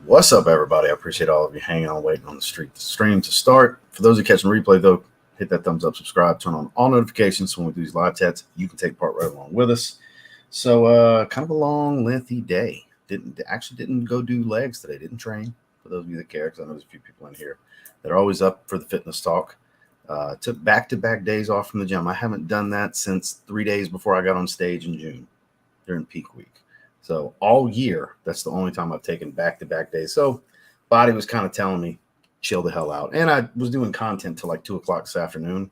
What's up, everybody? I appreciate all of you hanging on, waiting on the stream to start. For those who catch the replay, though, hit that thumbs up, subscribe, turn on all notifications so when we do these live chats, you can take part right along with us. So, kind of a long, lengthy day. Didn't go do legs today. Didn't train. For those of you that care, because I know there's a few people in here that are always up for the fitness talk. Took back-to-back days off from the gym. I haven't done that since 3 days before I got on stage in June during peak week. So all year, that's the only time I've taken back-to-back days. So body was kind of telling me, chill the hell out. And I was doing content till like 2 o'clock this afternoon,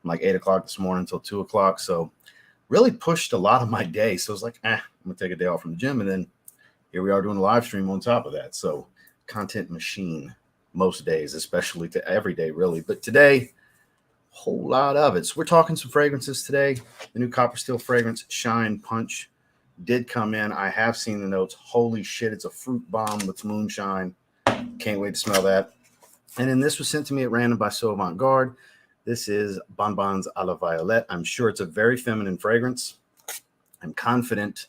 from like 8 o'clock this morning until 2 o'clock. So really pushed a lot of my day. So it's like, I'm going to take a day off from the gym. And then here we are doing a live stream on top of that. So content machine most days, especially to every day, really. But today, whole lot of it. So we're talking some fragrances today. The new Copper Steel fragrance, Shine Punch, did come in. I have seen the notes. Holy shit, it's a fruit bomb with moonshine. Can't wait to smell that. And then this was sent to me at random by So Avant-Garde. This is Bonbons a la Violette. I'm sure it's a very feminine fragrance. I'm confident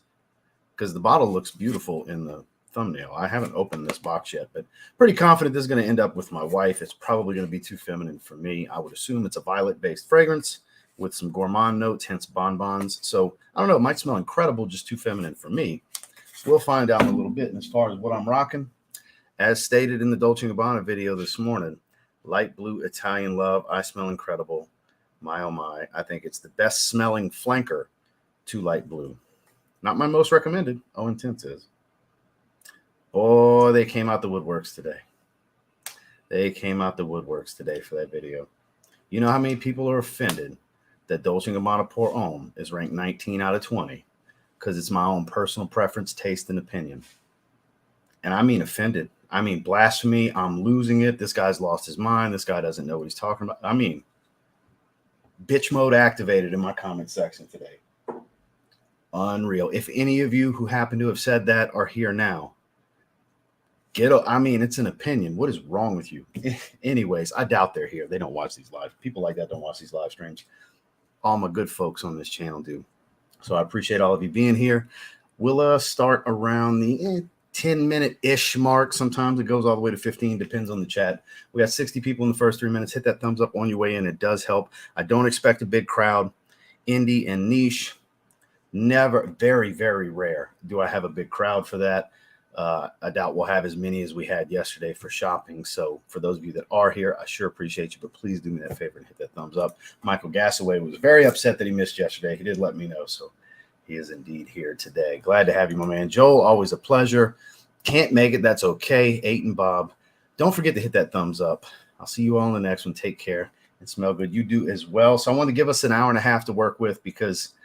because the bottle looks beautiful in the thumbnail. I haven't opened this box yet, but pretty confident this is going to end up with my wife. It's probably going to be too feminine for me. I would assume it's a violet-based fragrance with some gourmand notes, hence bonbons. So I don't know. It might smell incredible, just too feminine for me. We'll find out in a little bit. And as far as what I'm rocking, as stated in the Dolce & Gabbana video this morning, light blue Italian love. I smell incredible. My, oh my. I think it's the best smelling flanker to light blue. Not my most recommended. Oh, Intense is. Oh, they came out the woodworks today. They came out the woodworks today for that video. You know how many people are offended that Dolce & Gabbana Pour Homme is ranked 19 out of 20 because it's my own personal preference, taste, and opinion. And I mean offended. I mean blasphemy. I'm losing it. This guy's lost his mind. This guy doesn't know what he's talking about. I mean, bitch mode activated in my comment section today. Unreal. If any of you who happen to have said that are here now, I mean, it's an opinion. What is wrong with you? Anyways, I doubt they're here. They don't watch these live. People like that don't watch these live streams. All my good folks on this channel do. So I appreciate all of you being here. We'll start around the 10-minute-ish mark. Sometimes it goes all the way to 15. Depends on the chat. We got 60 people in the first 3 minutes. Hit that thumbs up on your way in. It does help. I don't expect a big crowd. Indie and niche. Never, very, very rare do I have a big crowd for that. I doubt we'll have as many as we had yesterday for shopping. So for those of you that are here, I sure appreciate you, but please do me that favor and hit that thumbs up. Michael Gassaway was very upset that he missed yesterday. He did let me know. So he is indeed here today. Glad to have you, my man. Joel, always a pleasure. Can't make it. That's okay. Aiton Bob. Don't forget to hit that thumbs up. I'll see you all in the next one. Take care and smell good. You do as well. So I want to give us an hour and a half to work with because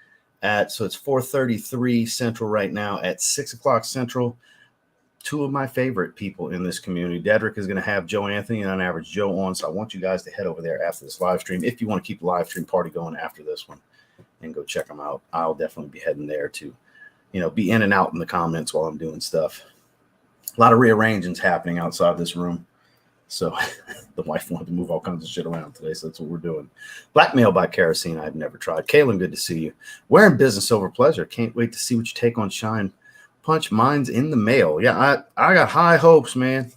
so it's 4:33 Central right now. At 6 o'clock Central, two of my favorite people in this community. Dedrick is going to have Joe Anthony and On Average Joe on. So I want you guys to head over there after this live stream. If you want to keep the live stream party going after this one and go check them out, I'll definitely be heading there to, be in and out in the comments while I'm doing stuff. A lot of rearrangements happening outside this room. So the wife wanted to move all kinds of shit around today. So that's what we're doing. Blackmail by Kerosene. I've never tried. Kaylin, good to see you. Wearing business over pleasure. Can't wait to see what you take on Shine Punch. Mine's in the mail. Yeah, I got high hopes, man.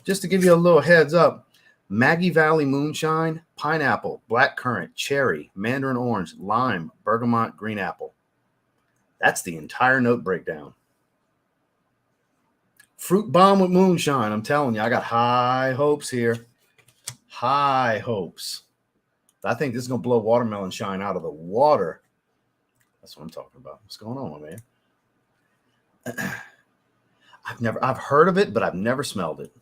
Just to give you a little heads up, Maggie Valley Moonshine, pineapple, blackcurrant, cherry, mandarin orange, lime, bergamot, green apple. That's the entire note breakdown. Fruit bomb with moonshine. I'm telling you, I got high hopes here. High hopes. I think this is going to blow watermelon shine out of the water. That's what I'm talking about. What's going on, my man? I've heard of it, but I've never smelled it.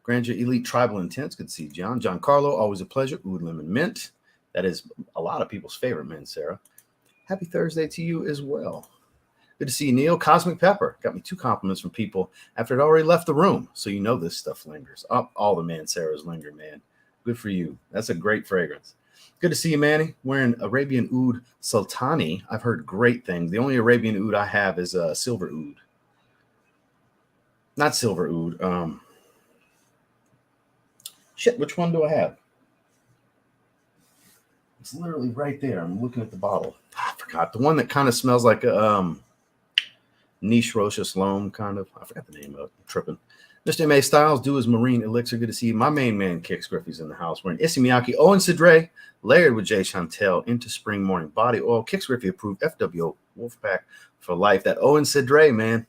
Grandeur Elite Tribal Intense. Good to see you, John. Giancarlo, always a pleasure. Oud Lemon Mint. That is a lot of people's favorite mint, Sarah. Happy Thursday to you as well. Good to see you, Neil. Cosmic Pepper. Got me 2 compliments from people after it already left the room. So you know this stuff lingers. All the man Sarah's linger, man. Good for you. That's a great fragrance. Good to see you, Manny. Wearing Arabian Oud Sultani. I've heard great things. The only Arabian Oud I have is Silver Oud. Not Silver Oud. Shit, which one do I have? It's literally right there. I'm looking at the bottle. I forgot. The one that kind of smells like niche Rocha Sloan, kind of. I forgot the name of it. I'm tripping. Mr. M.A. Styles, do his Marine Elixir. Good to see you. My main man, Kix Griffey's in the house. We're in Issey Miyake. Owen Cedre, layered with Jay Chantel into Spring Morning Body Oil. Kix Griffey approved FWO Wolfpack for life. That Owen Cedre, man.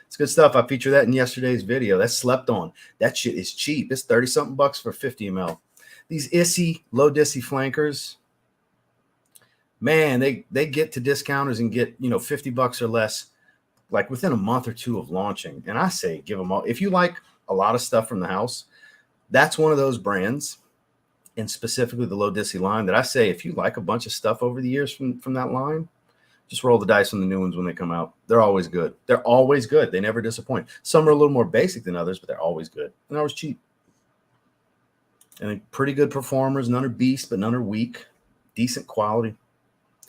It's good stuff. I featured that in yesterday's video. That's slept on. That shit is cheap. It's 30-something bucks for 50 ml. These Issey, low Dissy flankers, man, they get to discounters and get, 50 bucks or less, like within a month or two of launching. And I say, give them all. If you like a lot of stuff from the house, that's one of those brands, and specifically the low Dissy line, that I say, if you like a bunch of stuff over the years from that line, just roll the dice on the new ones when they come out. They're always good. They're always good. They never disappoint. Some are a little more basic than others, but they're always good. And they're always cheap. And pretty good performers. None are beasts, but none are weak. Decent quality.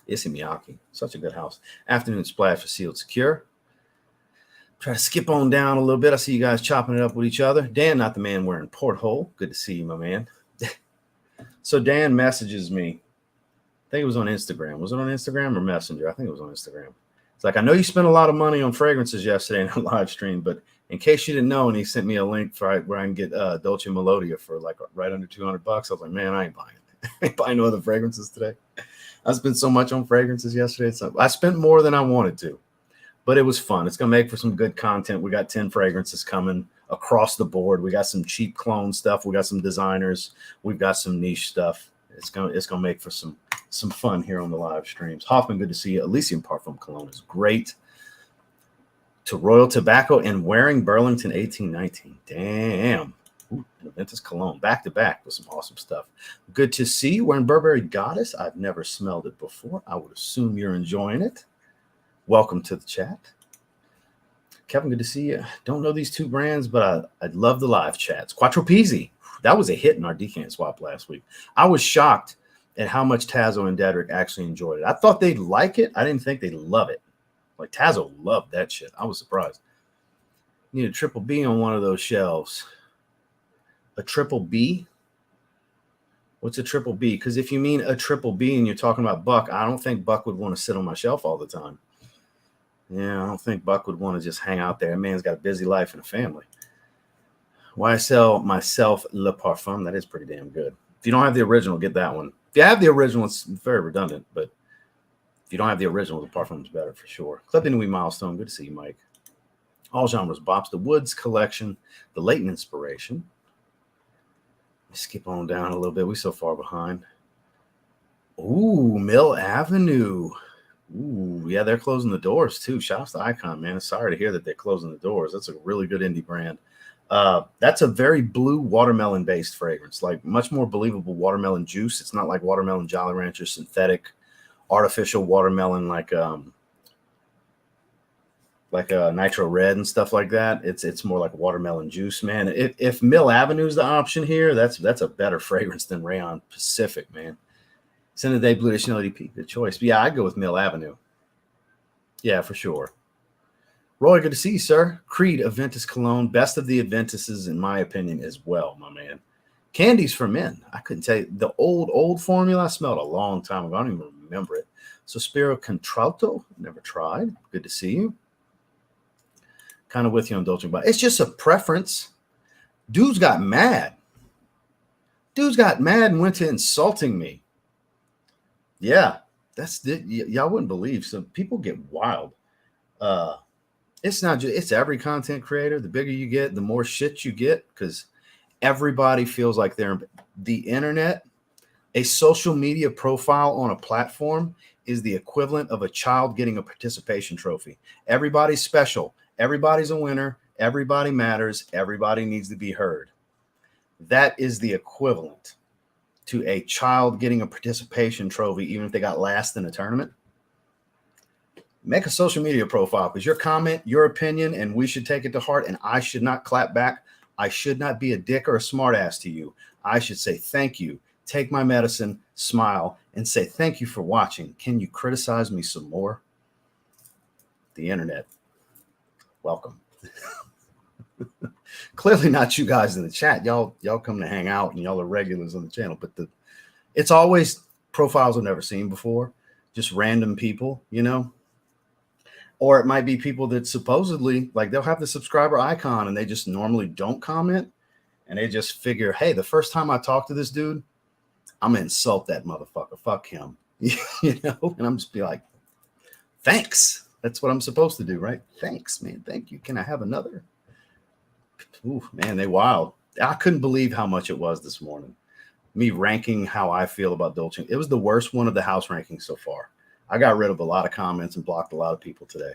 Issey Miyake. Such a good house. Afternoon Splash for Sealed Secure. Try to skip on down a little bit. I see you guys chopping it up with each other. Dan, not the man wearing porthole. Good to see you, my man. So Dan messages me. I think it was on Instagram. Was it on Instagram or Messenger? I think it was on Instagram. It's like, I know you spent a lot of money on fragrances yesterday in a live stream, but in case you didn't know, and he sent me a link for where I can get Dolce Melodia for like right under $200. I was like, man, I ain't buying it. I ain't buying no other fragrances today. I spent so much on fragrances yesterday. I spent more than I wanted to, but it was fun. It's going to make for some good content. We got 10 fragrances coming across the board. We got some cheap clone stuff. We got some designers. We've got some niche stuff. It's gonna make for some fun here on the live streams. Hoffman, good to see you. Elysium Parfum Cologne is great. To Royal Tobacco and Wearing Burlington 1819. Damn. Ooh, Aventus Cologne. Back to back with some awesome stuff. Good to see you. Wearing Burberry Goddess. I've never smelled it before. I would assume you're enjoying it. Welcome to the chat. Kevin, good to see you. Don't know these two brands, but I love the live chats. Quattro Pizzi. That was a hit in our decant swap last week. I was shocked at how much Tazo and Dedrick actually enjoyed it. I thought they'd like it. I didn't think they'd love it. Like, Tazo loved that shit. I was surprised. Need a triple B on one of those shelves. A triple B? What's a triple B? Because if you mean a triple B and you're talking about Buck, I don't think Buck would want to sit on my shelf all the time. Yeah, I don't think Buck would want to just hang out there. That man's got a busy life and a family. Why sell myself Le Parfum? That is pretty damn good. If you don't have the original, get that one. If you have the original, it's very redundant, but if you don't have the original, the Parfum's better for sure. Clip Inouï Milestone. Good to see you, Mike. All Genres Bops. The Woods Collection. The Leighton Inspiration. Skip on down a little bit. We're so far behind. Ooh, Mill Avenue. Ooh, yeah, they're closing the doors too. Shout out to Icon, man. Sorry to hear that they're closing the doors. That's a really good indie brand. That's a very blue watermelon-based fragrance, like much more believable watermelon juice. It's not like watermelon Jolly Rancher synthetic, artificial watermelon like a Nitro Red and stuff like that. It's more like watermelon juice, man. If Mill Avenue is the option here, that's a better fragrance than Rayon Pacific, man. Send a Day Blue Edition LDP, good choice. But yeah, I'd go with Mill Avenue. Yeah, for sure. Roy, good to see you, sir. Creed Aventus Cologne, best of the Aventuses in my opinion as well, my man. Candies for Men. I couldn't tell you. The old formula I smelled a long time ago. I don't even remember it. Sospiro Contralto, never tried. Good to see you. Kind of with you on Dolce & Gabbana. It's just a preference. Dudes got mad. Dudes got mad and went to insulting me. Yeah, that's it. Y'all wouldn't believe. So people get wild. It's not just, it's every content creator. The bigger you get, the more shit you get, because everybody feels like they're the internet. A social media profile on a platform is the equivalent of a child getting a participation trophy. Everybody's special. Everybody's a winner. Everybody matters. Everybody needs to be heard. That is the equivalent to a child getting a participation trophy, even if they got last in a tournament. Make a social media profile, because your comment, your opinion, and we should take it to heart, and I should not clap back. I should not be a dick or a smartass to you. I should say thank you, take my medicine, smile, and say thank you for watching. Can you criticize me some more? The internet. Welcome. Clearly not you guys in the chat. Y'all come to hang out, and y'all are regulars on the channel. But it's always profiles I've never seen before. Just random people, you know. Or it might be people that supposedly, like, they'll have the subscriber icon and they just normally don't comment. And they just figure, hey, the first time I talk to this dude, I'm going to insult that motherfucker. Fuck him. You know? And I'm just be like, thanks. That's what I'm supposed to do, right? Thanks, man. Thank you. Can I have another? Ooh, man, they wild. I couldn't believe how much it was this morning. Me ranking how I feel about Dolce. It was the worst one of the house rankings so far. I got rid of a lot of comments and blocked a lot of people today.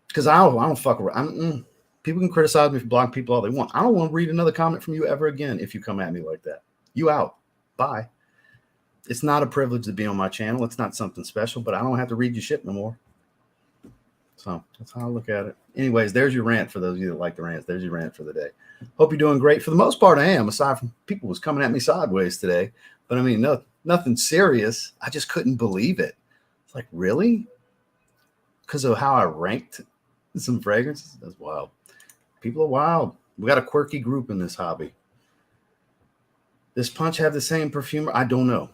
Because I don't fuck around. People can criticize me for blocking people all they want. I don't want to read another comment from you ever again if you come at me like that. You out. Bye. It's not a privilege to be on my channel. It's not something special, but I don't have to read your shit no more. So that's how I look at it. Anyways, there's your rant for those of you that like the rants. There's your rant for the day. Hope you're doing great. For the most part, I am, aside from people was coming at me sideways today. But I mean, nothing serious. I just couldn't believe it. It's like, really? Because of how I ranked some fragrances? That's wild. People are wild. We got a quirky group in this hobby. Does Punch have the same perfumer? I don't know.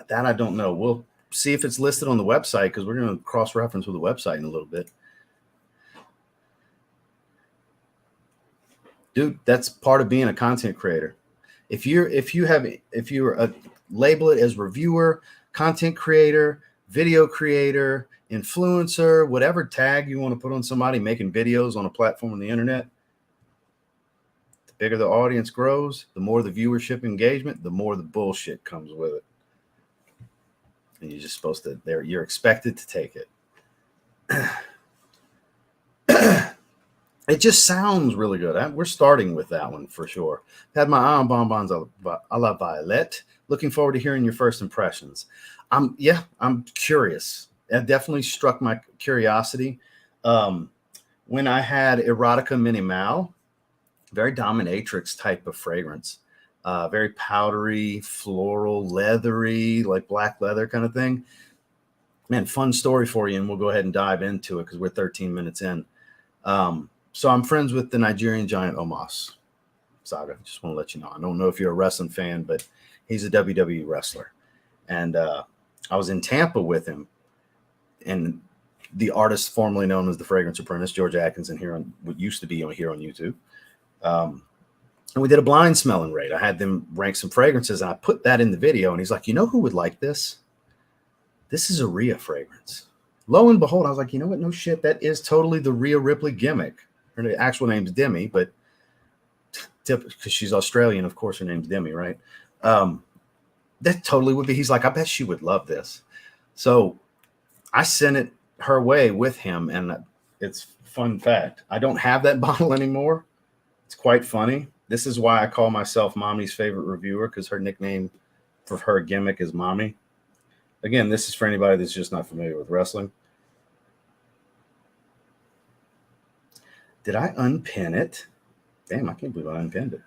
That I don't know. We'll see if it's listed on the website because we're going to cross-reference with the website in a little bit. Dude, that's part of being a content creator. If you're a label it as reviewer, content creator, video creator, influencer, whatever tag you want to put on somebody making videos on a platform on the internet, the bigger the audience grows, the more the viewership engagement, the more the bullshit comes with it. And you're just supposed to, you're expected to take it. It just sounds really good. We're starting with that one for sure. Had my eye on Bonbons a la Violette. Looking forward to hearing your first impressions. I'm curious. It definitely struck my curiosity. When I had Erotica Minimal, very dominatrix type of fragrance. Very powdery, floral, leathery, like black leather kind of thing. Man, fun story for you, and we'll go ahead and dive into it because we're 13 minutes in. So I'm friends with the Nigerian giant Omos Saga. Just want to let you know. I don't know if you're a wrestling fan, but he's a WWE wrestler. And I was in Tampa with him, and the artist formerly known as the Fragrance Apprentice, George Atkinson, here on what used to be on YouTube. And we did a blind smelling raid. I had them rank some fragrances, and I put that in the video. And he's like, you know who would like this? This is a Rhea fragrance. Lo and behold, I was like, you know what? No shit. That is totally the Rhea Ripley gimmick. Her actual name's Demi, but because she's Australian, of course, her name's Demi, right? That totally would be. He's like, I bet she would love this. So I sent it her way with him, and it's fun fact. I don't have that bottle anymore. It's quite funny. This is why I call myself Mommy's favorite reviewer, because her nickname for her gimmick is Mommy. Again, this is for anybody that's just not familiar with wrestling. Did I unpin it? Damn, I can't believe I unpinned it.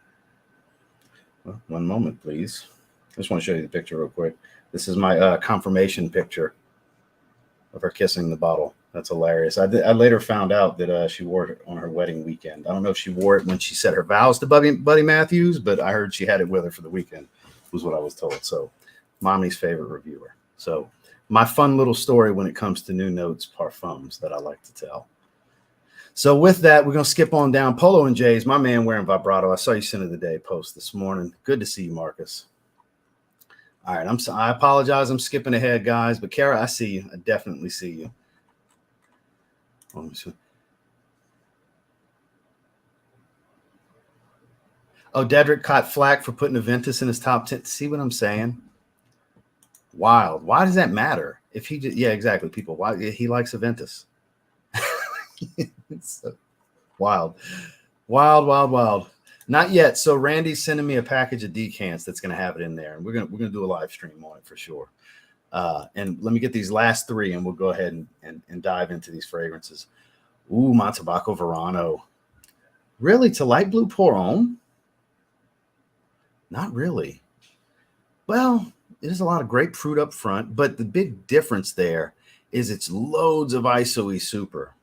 Well, one moment, please. I just want to show you the picture real quick. This is my confirmation picture of her kissing the bottle. That's hilarious. I later found out that she wore it on her wedding weekend. I don't know if she wore it when she said her vows to Buddy Matthews, but I heard she had it with her for the weekend, was what I was told. So, Mommy's favorite reviewer. So, my fun little story when it comes to new notes parfums that I like to tell. So with that, we're going to skip on down. Polo and J's, my man wearing vibrato. I saw you sent of the day post this morning. Good to see you, Marcus. All right, I apologize. I'm skipping ahead, guys. But Kara, I see you. I definitely see you. Oh, Dedrick caught flack for putting Aventus in his top 10. See what I'm saying? Wild. Why does that matter? If he did, yeah, exactly. People, why he likes Aventus. It's so wild. Not yet. So Randy's sending me a package of decants that's going to have it in there, and we're gonna do a live stream on it for sure. And let me get these last three, and we'll go ahead and dive into these fragrances. Ooh, Montebaco Verano. Really, to light blue pour on? Not really. Well, there's a lot of grapefruit up front, but the big difference there is it's loads of ISO-E super.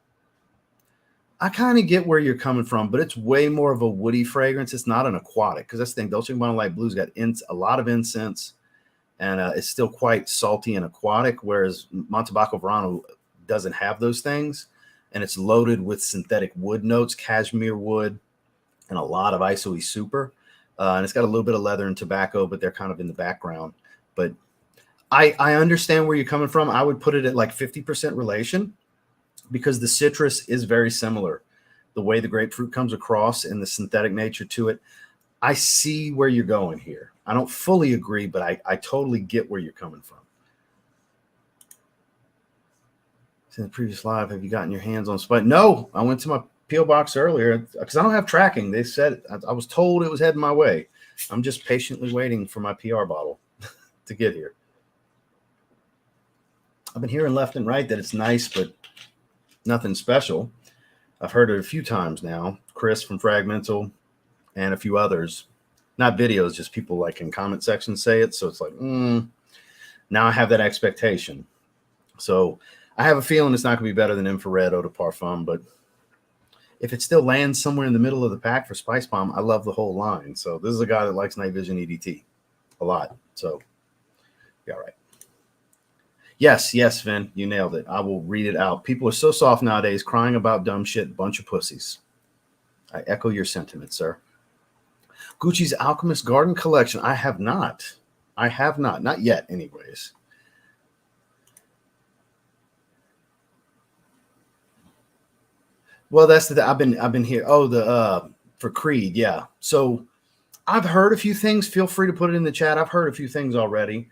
I kind of get where you're coming from, but it's way more of a woody fragrance. It's not an aquatic, because that's the thing. Dolce & Gabbana Light Blue's got a lot of incense and it's still quite salty and aquatic, whereas Montebaco Verano doesn't have those things, and it's loaded with synthetic wood notes, cashmere wood, and a lot of ISOE super. And it's got a little bit of leather and tobacco, but they're kind of in the background. But I understand where you're coming from. I would put it at like 50% relation because the citrus is very similar. The way the grapefruit comes across and the synthetic nature to it. I see where you're going here. I don't fully agree, but I totally get where you're coming from. In the previous live, have you gotten your hands on Spike? No, I went to my P.O. box earlier because I don't have tracking. They said I was told it was heading my way. I'm just patiently waiting for my PR bottle to get here. I've been hearing left and right that it's nice, but nothing special. I've heard it a few times now. Chris from Fragmental and a few others, not videos, just people like in comment sections say it. So it's like, now I have that expectation. So I have a feeling it's not going to be better than Infrared Eau de Parfum, but if it still lands somewhere in the middle of the pack for Spice Bomb, I love the whole line. So this is a guy that likes Night Vision EDT a lot. So, yeah, right. Yes, Vin, you nailed it. I will read it out. People are so soft nowadays, crying about dumb shit, bunch of pussies. I echo your sentiment, sir. Gucci's Alchemist Garden Collection. I have not. Not yet, anyways. Well, that's the I've been here. Oh, the for Creed, yeah. So I've heard a few things. Feel free to put it in the chat. I've heard a few things already.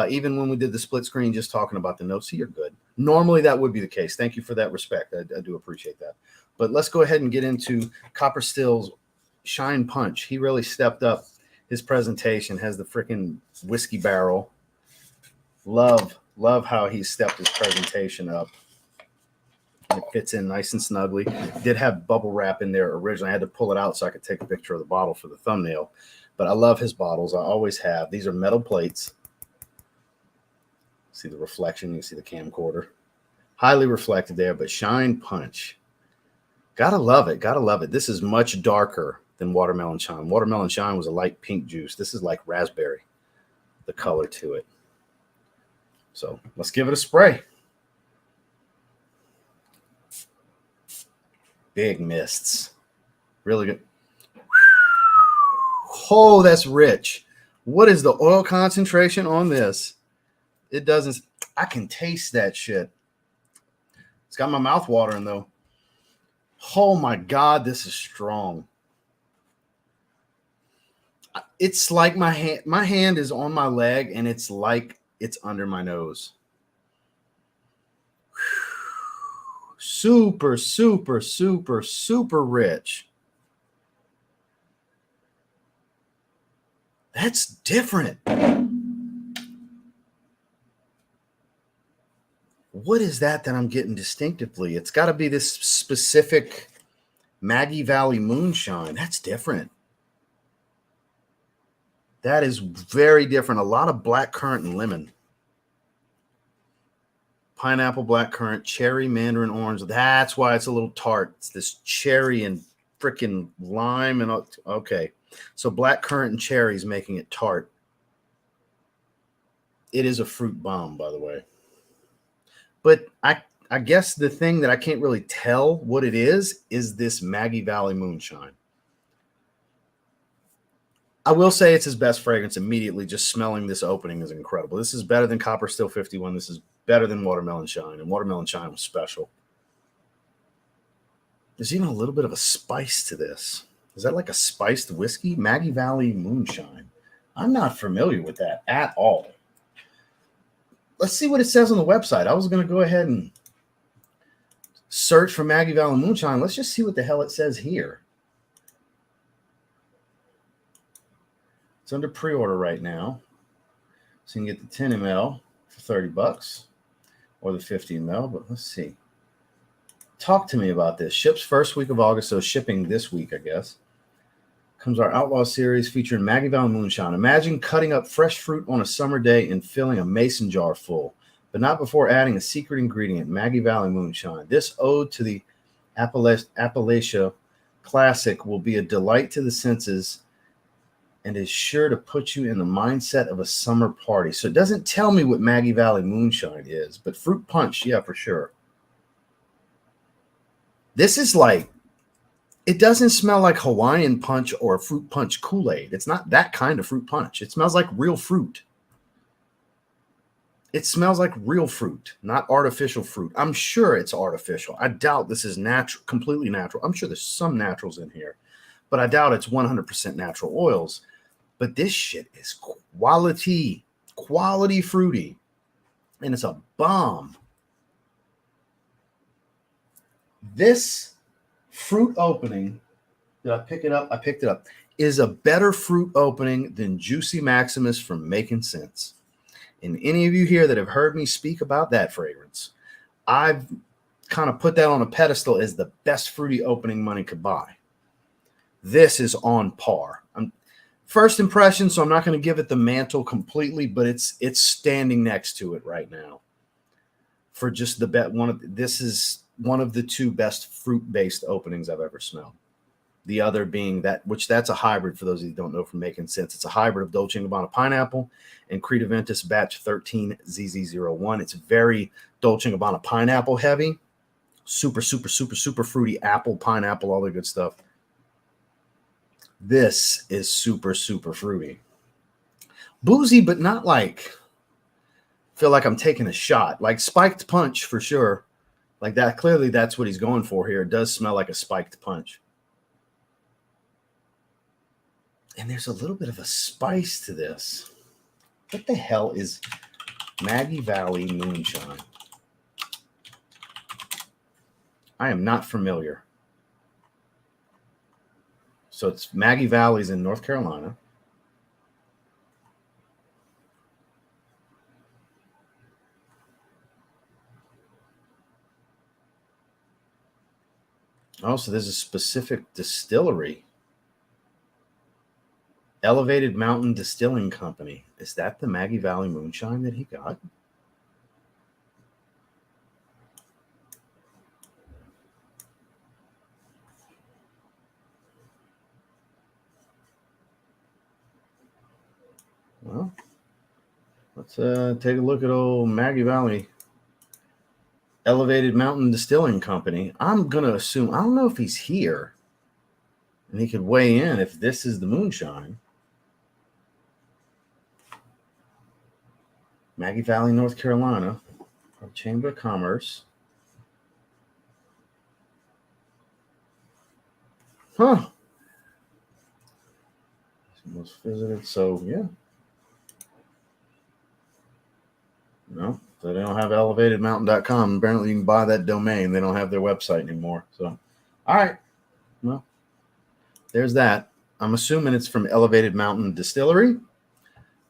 Even when we did the split screen, just talking about the notes. So you're good. Normally that would be the case. Thank you for that respect. I do appreciate that. But let's go ahead and get into Copper Still's Shine Punch. He really stepped up his presentation. Has the freaking whiskey barrel. Love how he stepped his presentation up. It fits in nice and snugly. Did have bubble wrap in there originally. I had to pull it out so I could take a picture of the bottle for the thumbnail. But I love his bottles. I always have. These are metal plates. See the reflection. You see the camcorder. Highly reflected there, but Shine Punch. Gotta love it. Gotta love it. This is much darker than Watermelon Shine. Watermelon Shine was a light pink juice. This is like raspberry, the color to it. So let's give it a spray. Big mists. Really good. Oh, that's rich. What is the oil concentration on this? It doesn't. I can taste that shit. It's got my mouth watering, though. Oh, my God. This is strong. It's like my hand is on my leg, and it's like it's under my nose. Super, super, super, super rich. That's different. What is that I'm getting distinctively? It's got to be this specific Maggie Valley moonshine. That's different. That is very different. A lot of black currant and lemon. Pineapple, blackcurrant, cherry, mandarin orange. That's why it's a little tart. It's this cherry and freaking lime. And okay. So blackcurrant and cherries making it tart. It is a fruit bomb, by the way. But I guess the thing that I can't really tell what it is this Maggie Valley moonshine. I will say it's his best fragrance immediately. Just smelling this opening is incredible. This is better than Copper Still 51. This is better than Watermelon Shine. And Watermelon Shine was special. There's even a little bit of a spice to this. Is that like a spiced whiskey? Maggie Valley Moonshine. I'm not familiar with that at all. Let's see what it says on the website. I was going to go ahead and search for Maggie Valley Moonshine. Let's just see what the hell it says here. It's under pre-order right now. So you can get the 10 ml for $30 or the 50 ml, but let's see. Talk to me about this. Ships first week of August, so shipping this week, I guess. Comes our Outlaw series featuring Maggie Valley Moonshine. Imagine cutting up fresh fruit on a summer day and filling a mason jar full, but not before adding a secret ingredient, Maggie Valley Moonshine. This ode to the Appalachia classic will be a delight to the senses and is sure to put you in the mindset of a summer party. So it doesn't tell me what Maggie Valley Moonshine is, but fruit punch, yeah, for sure. This is like, it doesn't smell like Hawaiian punch or fruit punch Kool-Aid. It's not that kind of fruit punch. It smells like real fruit. It smells like real fruit, not artificial fruit. I'm sure it's artificial. I doubt this is natural, completely natural. I'm sure there's some naturals in here, but I doubt it's 100% natural oils. But this shit is quality fruity, and it's a bomb. This fruit opening, did I pick it up? I picked it up. Is a better fruit opening than Juicy Maximus from Making Sense. And any of you here that have heard me speak about that fragrance, I've kind of put that on a pedestal as the best fruity opening money could buy. This is on par. First impression, so I'm not going to give it the mantle completely, but it's standing next to it right now. For just the bet, this is one of the two best fruit-based openings I've ever smelled. The other being that's a hybrid for those of you who don't know from Making Sense. It's a hybrid of Dolce & Gabbana Pineapple and Creed Aventus Batch 13 ZZ01. It's very Dolce & Gabbana Pineapple heavy. Super, super, super, super fruity apple, pineapple, all the good stuff. This is super, super fruity. Boozy, but not like, feel like I'm taking a shot. Like spiked punch for sure. Like that, clearly that's what he's going for here. It does smell like a spiked punch. And there's a little bit of a spice to this. What the hell is Maggie Valley Moonshine? I am not familiar. So it's Maggie Valley's in North Carolina. Oh, so there's a specific distillery. Elevated Mountain Distilling Company. Is that the Maggie Valley Moonshine that he got? Well, let's take a look at old Maggie Valley Elevated Mountain Distilling Company. I'm going to assume, I don't know if he's here, and he could weigh in if this is the moonshine. Maggie Valley, North Carolina, our Chamber of Commerce. Huh. Most visited, so yeah. No, so they don't have elevatedmountain.com. Apparently, you can buy that domain. They don't have their website anymore. So, all right. Well, there's that. I'm assuming it's from Elevated Mountain Distillery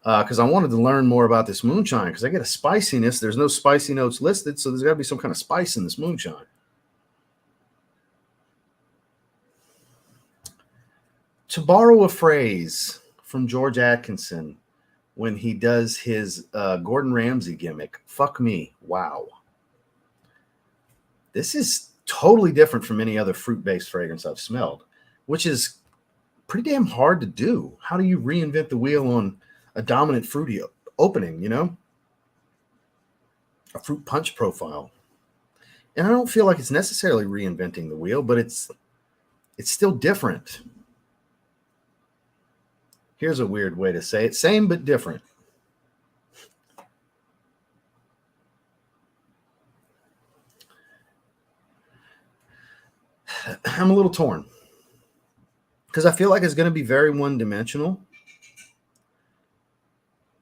because I wanted to learn more about this moonshine because I get a spiciness. There's no spicy notes listed, so there's got to be some kind of spice in this moonshine. To borrow a phrase from George Atkinson, when he does his Gordon Ramsay gimmick, fuck me, wow. This is totally different from any other fruit-based fragrance I've smelled, which is pretty damn hard to do. How do you reinvent the wheel on a dominant fruity opening, you know? A fruit punch profile. And I don't feel like it's necessarily reinventing the wheel, but it's still different. Here's a weird way to say it. Same but different. I'm a little torn because I feel like it's going to be very one-dimensional.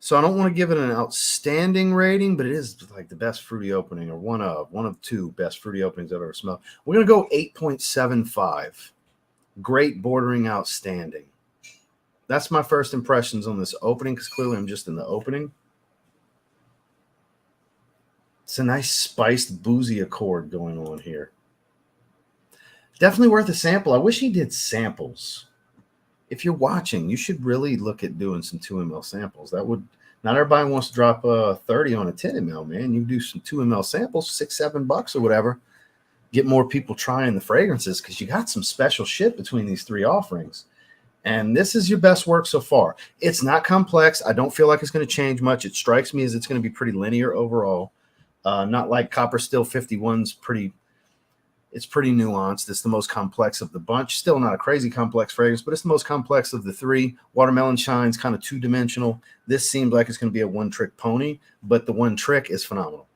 So I don't want to give it an outstanding rating, but it is like the best fruity opening or one of two best fruity openings I've ever smelled. We're going to go 8.75. Great bordering outstanding. That's my first impressions on this opening because clearly I'm just in the opening. It's a nice spiced boozy accord going on here. Definitely worth a sample. I wish he did samples. If you're watching, you should really look at doing some 2 ml samples. That would, not everybody wants to drop 30 on a 10 ml, man. You do some 2 ml samples, $6-7 or whatever. Get more people trying the fragrances because you got some special shit between these three offerings. And this is your best work so far. It's not complex. I don't feel like it's going to change much. It strikes me as it's going to be pretty linear overall. Not like Copper Still 51's it's pretty nuanced. It's the most complex of the bunch. Still not a crazy complex fragrance, but it's the most complex of the three. Watermelon Shine's kind of two-dimensional. This seems like it's going to be a one-trick pony, but the one trick is phenomenal.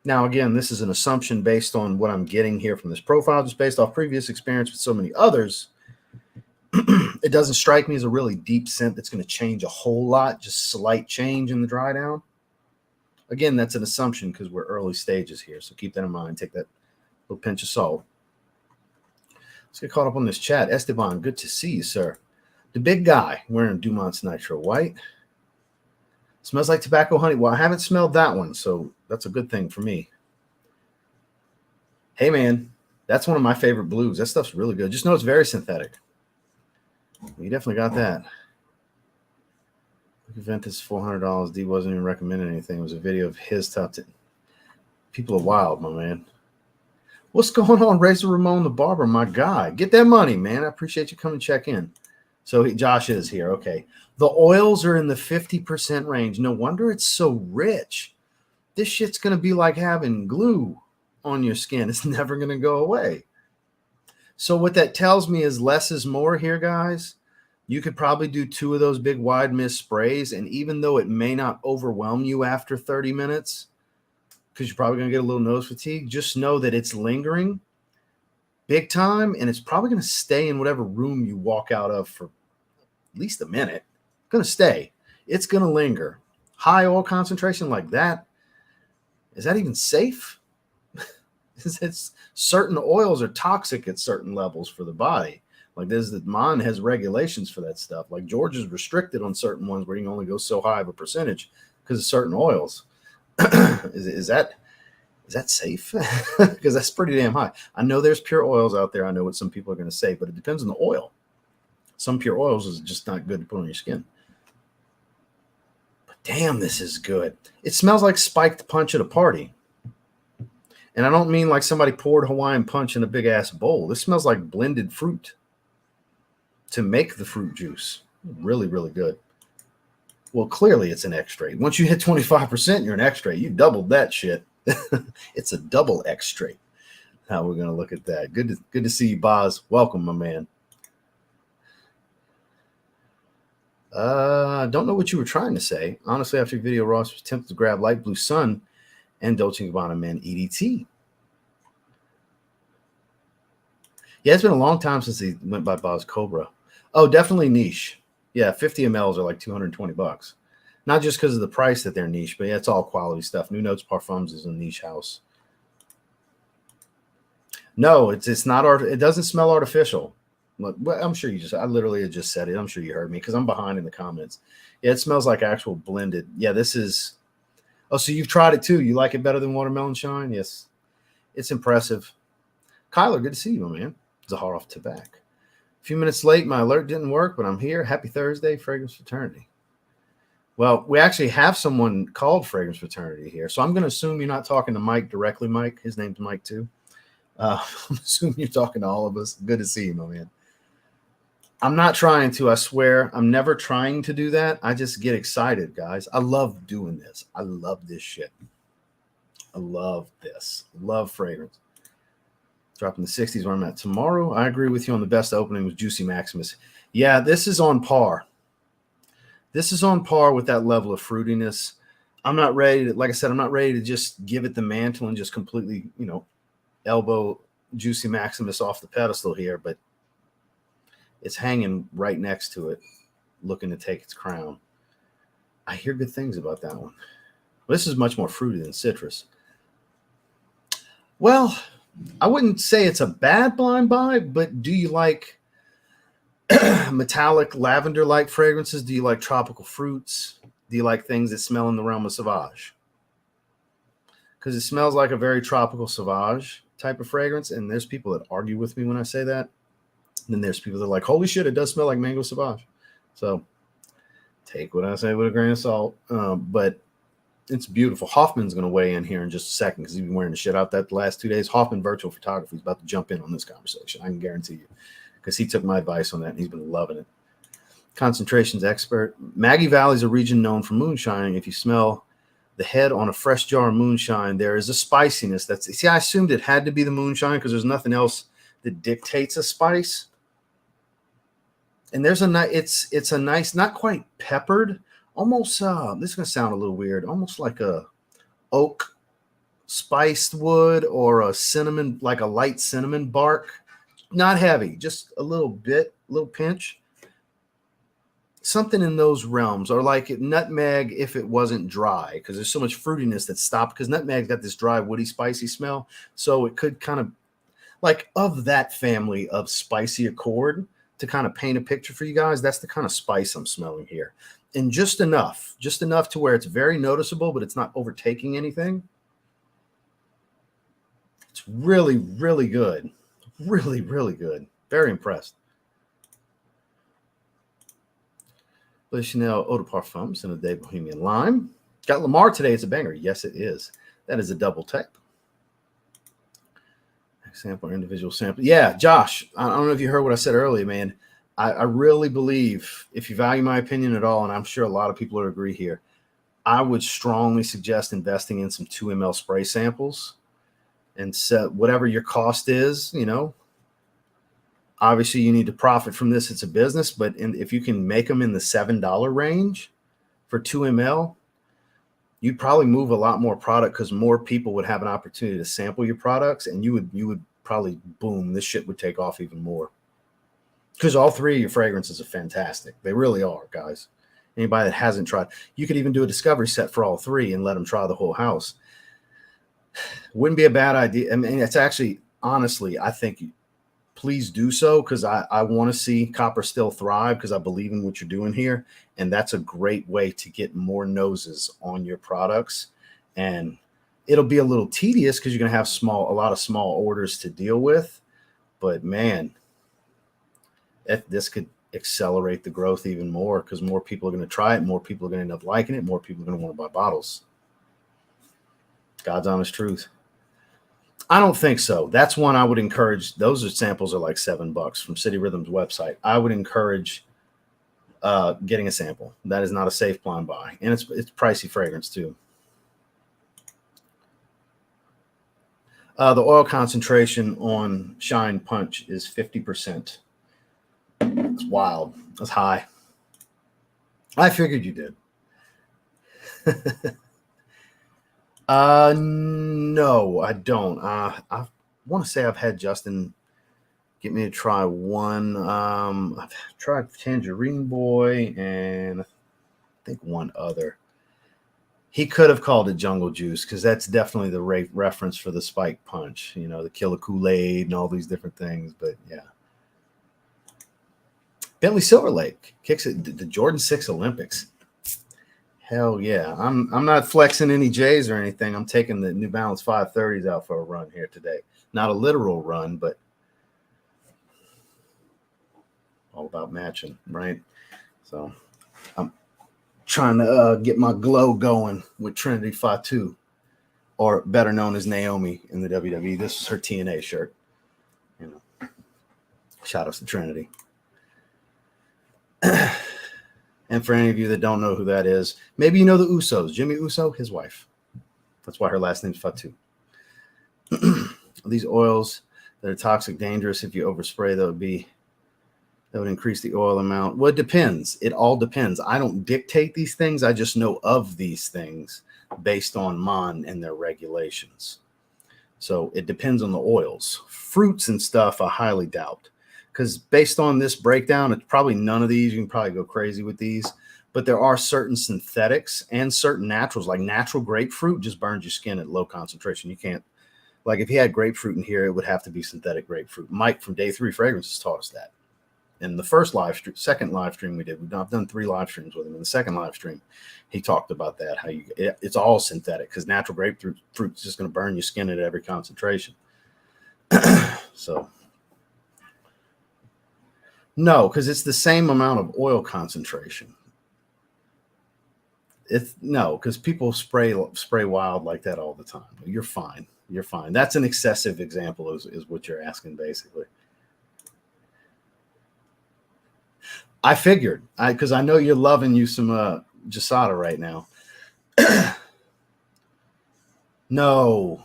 Now, again, this is an assumption based on what I'm getting here from this profile, just based off previous experience with so many others. It doesn't strike me as a really deep scent that's going to change a whole lot, just slight change in the dry down. Again, that's an assumption because we're early stages here, so keep that in mind. Take that little pinch of salt. Let's get caught up on this chat. Esteban, good to see you, sir. The big guy wearing Dumont's Nitro White. Smells like tobacco honey. Well, I haven't smelled that one, so that's a good thing for me. Hey, man, that's one of my favorite blues. That stuff's really good. Just know it's very synthetic. You definitely got that. Ventus $400. D wasn't even recommending anything. It was a video of his top 10. People are wild, my man. What's going on, Razor Ramon the Barber, my guy? Get that money, man. I appreciate you coming check in. So Josh is here. Okay. The oils are in the 50% range. No wonder it's so rich. This shit's going to be like having glue on your skin. It's never going to go away. So what that tells me is less is more here, guys. You could probably do 2 of those big wide mist sprays, and even though it may not overwhelm you after 30 minutes, because you're probably going to get a little nose fatigue, just know that it's lingering big time, and it's probably going to stay in whatever room you walk out of for at least a minute. It's going to stay. It's going to linger. High oil concentration like that, is that even safe? It's certain oils are toxic at certain levels for the body. Like mine has regulations for that stuff. Like Georgia's restricted on certain ones where you can only go so high of a percentage because of certain oils. Is that safe? Because that's pretty damn high. I know there's pure oils out there. I know what some people are going to say, but it depends on the oil. Some pure oils is just not good to put on your skin. But damn, this is good. It smells like spiked punch at a party. And I don't mean like somebody poured Hawaiian punch in a big ass bowl. This smells like blended fruit to make the fruit juice. Really, really good. Well, clearly it's an extrait. Once you hit 25%, you're an extrait. You doubled that shit. It's a double extrait. How we're going to look at that. Good to see you, Boz. Welcome, my man. I don't know what you were trying to say. Honestly, after your video, Ross was tempted to grab Light Blue Sun and Dolce & Gabbana Men EDT. Yeah, it's been a long time since he went by Boz Cobra. Oh, definitely niche. Yeah, 50 mLs are like $220. Not just because of the price that they're niche, but yeah, it's all quality stuff. New Notes Parfums is a niche house. No, it's not art. It doesn't smell artificial. Look, I'm sure I literally just said it. I'm sure you heard me because I'm behind in the comments. Yeah, it smells like actual blended. Yeah, this is. Oh, so you've tried it too. You like it better than Watermelon Shine? Yes. It's impressive. Kyler, good to see you, my man. Zahar off Tobacco. A few minutes late. My alert didn't work, but I'm here. Happy Thursday, Fragrance Fraternity. Well, we actually have someone called Fragrance Fraternity here. So I'm going to assume you're not talking to Mike directly, Mike. His name's Mike too. I'm assuming you're talking to all of us. Good to see you, my man. I'm not trying to, I swear. I'm never trying to do that. I just get excited, guys. I love doing this. I love this shit. I love this. Love fragrance. Dropping the 60s where I'm at tomorrow. I agree with you on the best opening was Juicy Maximus. Yeah, this is on par. This is on par with that level of fruitiness. I'm not ready to, like I said, I'm not ready to just give it the mantle and just completely, elbow Juicy Maximus off the pedestal here, but it's hanging right next to it, looking to take its crown. I hear good things about that one. This is much more fruity than citrus. Well, I wouldn't say it's a bad blind buy, but do you like metallic lavender-like fragrances? Do you like tropical fruits? Do you like things that smell in the realm of Sauvage? Because it smells like a very tropical Sauvage type of fragrance, and there's people that argue with me when I say that. And then there's people that are like, holy shit, it does smell like Mango Sauvage. So take what I say with a grain of salt. But it's beautiful. Hoffman's going to weigh in here in just a second because he's been wearing the shit out that the last 2 days. Hoffman Virtual Photography is about to jump in on this conversation. I can guarantee you. because he took my advice on that and he's been loving it. Concentrations expert. Maggie Valley is a region known for moonshining. If you smell the head on a fresh jar of moonshine, there is a spiciness. See, I assumed it had to be the moonshine because there's nothing else that dictates a spice. And there's it's a nice, not quite peppered, almost this is gonna sound a little weird, almost like a oak spiced wood or a cinnamon, like a light cinnamon bark. Not heavy, just a little bit, a little pinch. Something in those realms, or like nutmeg if it wasn't dry, because there's so much fruitiness that stopped, because nutmeg's got this dry, woody, spicy smell. So it could kind of like of that family of spicy accord to kind of paint a picture for you guys. That's the kind of spice I'm smelling here. And just enough to where it's very noticeable, but it's not overtaking anything. It's really, really good. Really, really good. Very impressed. Le Chanel Eau de Parfum, Cinna de Bohemian Lime. Got Lamar today. It's a banger. Yes, it is. That is a double tap. Sample or individual sample. Yeah, Josh, I don't know if you heard what I said earlier, man. I really believe, if you value my opinion at all, and I'm sure a lot of people would agree here, I would strongly suggest investing in some 2 ml spray samples and set whatever your cost is, you know. Obviously, you need to profit from this. It's a business, but if you can make them in the $7 range for 2 ml, you'd probably move a lot more product because more people would have an opportunity to sample your products, and you would probably, boom, this shit would take off even more. Because all 3 of your fragrances are fantastic. They really are, guys. Anybody that hasn't tried, you could even do a discovery set for all 3 and let them try the whole house. Wouldn't be a bad idea. I mean, it's actually, honestly, I think please do so, because I want to see Copper Still thrive, because I believe in what you're doing here. And that's a great way to get more noses on your products. And it'll be a little tedious because you're going to have a lot of small orders to deal with. But man, this could accelerate the growth even more, because more people are going to try it. More people are going to end up liking it. More people are going to want to buy bottles. God's honest truth. I don't think so. That's one I would encourage. Those samples are like $7 from City Rhythm's website. I would encourage getting a sample. That is not a safe blind buy, and it's pricey fragrance too. The oil concentration on Shine Punch is 50%. It's wild. That's high. I figured you did. No, I don't. I want to say I've had Justin get me to try one. I've tried Tangerine Boy and I think one other. He could have called it Jungle Juice, because that's definitely the reference for the Spike Punch, you know, the Killer Kool-Aid and all these different things. But yeah. Bentley Silver Lake kicks it. The Jordan 6 Olympics. Hell yeah. I'm not flexing any J's or anything. I'm taking the New Balance 530s out for a run here today. Not a literal run, but all about matching, right? So I'm trying to get my glow going with Trinity Fatu, or better known as Naomi in the WWE. This is her TNA shirt. You know, shout outs to Trinity. And for any of you that don't know who that is, maybe you know the Usos. Jimmy Uso, his wife. That's why her last name's Fatu. These oils that are toxic, dangerous. If you overspray, that would increase the oil amount. Well, it depends. It all depends. I don't dictate these things. I just know of these things based on MON and their regulations. So it depends on the oils. Fruits and stuff, I highly doubt. Because based on this breakdown, it's probably none of these. You can probably go crazy with these. But there are certain synthetics and certain naturals, like natural grapefruit just burns your skin at low concentration. You can't, like if you had grapefruit in here, it would have to be synthetic grapefruit. Mike from Day 3 Fragrances taught us that. In the second live stream we did, I've done 3 live streams with him. In the second live stream, he talked about that, how it's all synthetic, because natural grapefruit is just going to burn your skin at every concentration. So no, because it's the same amount of oil concentration. Because people spray wild like that all the time. You're fine. You're fine. That's an excessive example is what you're asking, basically. I figured, because I know you're loving you some Jasada right now. No,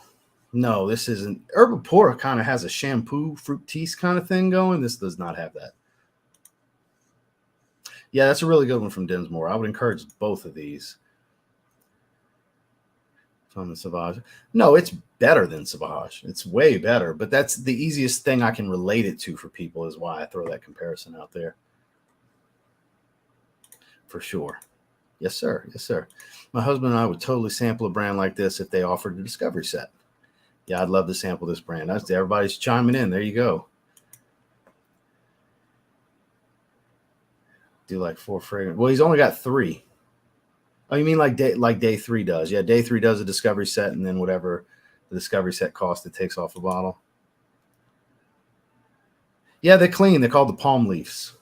this isn't. Herbapora kind of has a shampoo fructis kind of thing going. This does not have that. Yeah, that's a really good one from Dinsmore. I would encourage both of these. From the Sauvage. No, it's better than Sauvage. It's way better, but that's the easiest thing I can relate it to for people is why I throw that comparison out there. For sure. Yes, sir. Yes, sir. My husband and I would totally sample a brand like this if they offered a discovery set. Yeah, I'd love to sample this brand. Everybody's chiming in. There you go. Do like 4 fragrance. Well, he's only got 3. Oh, you mean like day 3 does? Yeah, day 3 does a discovery set, and then whatever the discovery set cost, it takes off a bottle. Yeah, they're clean. They're called the palm leaves.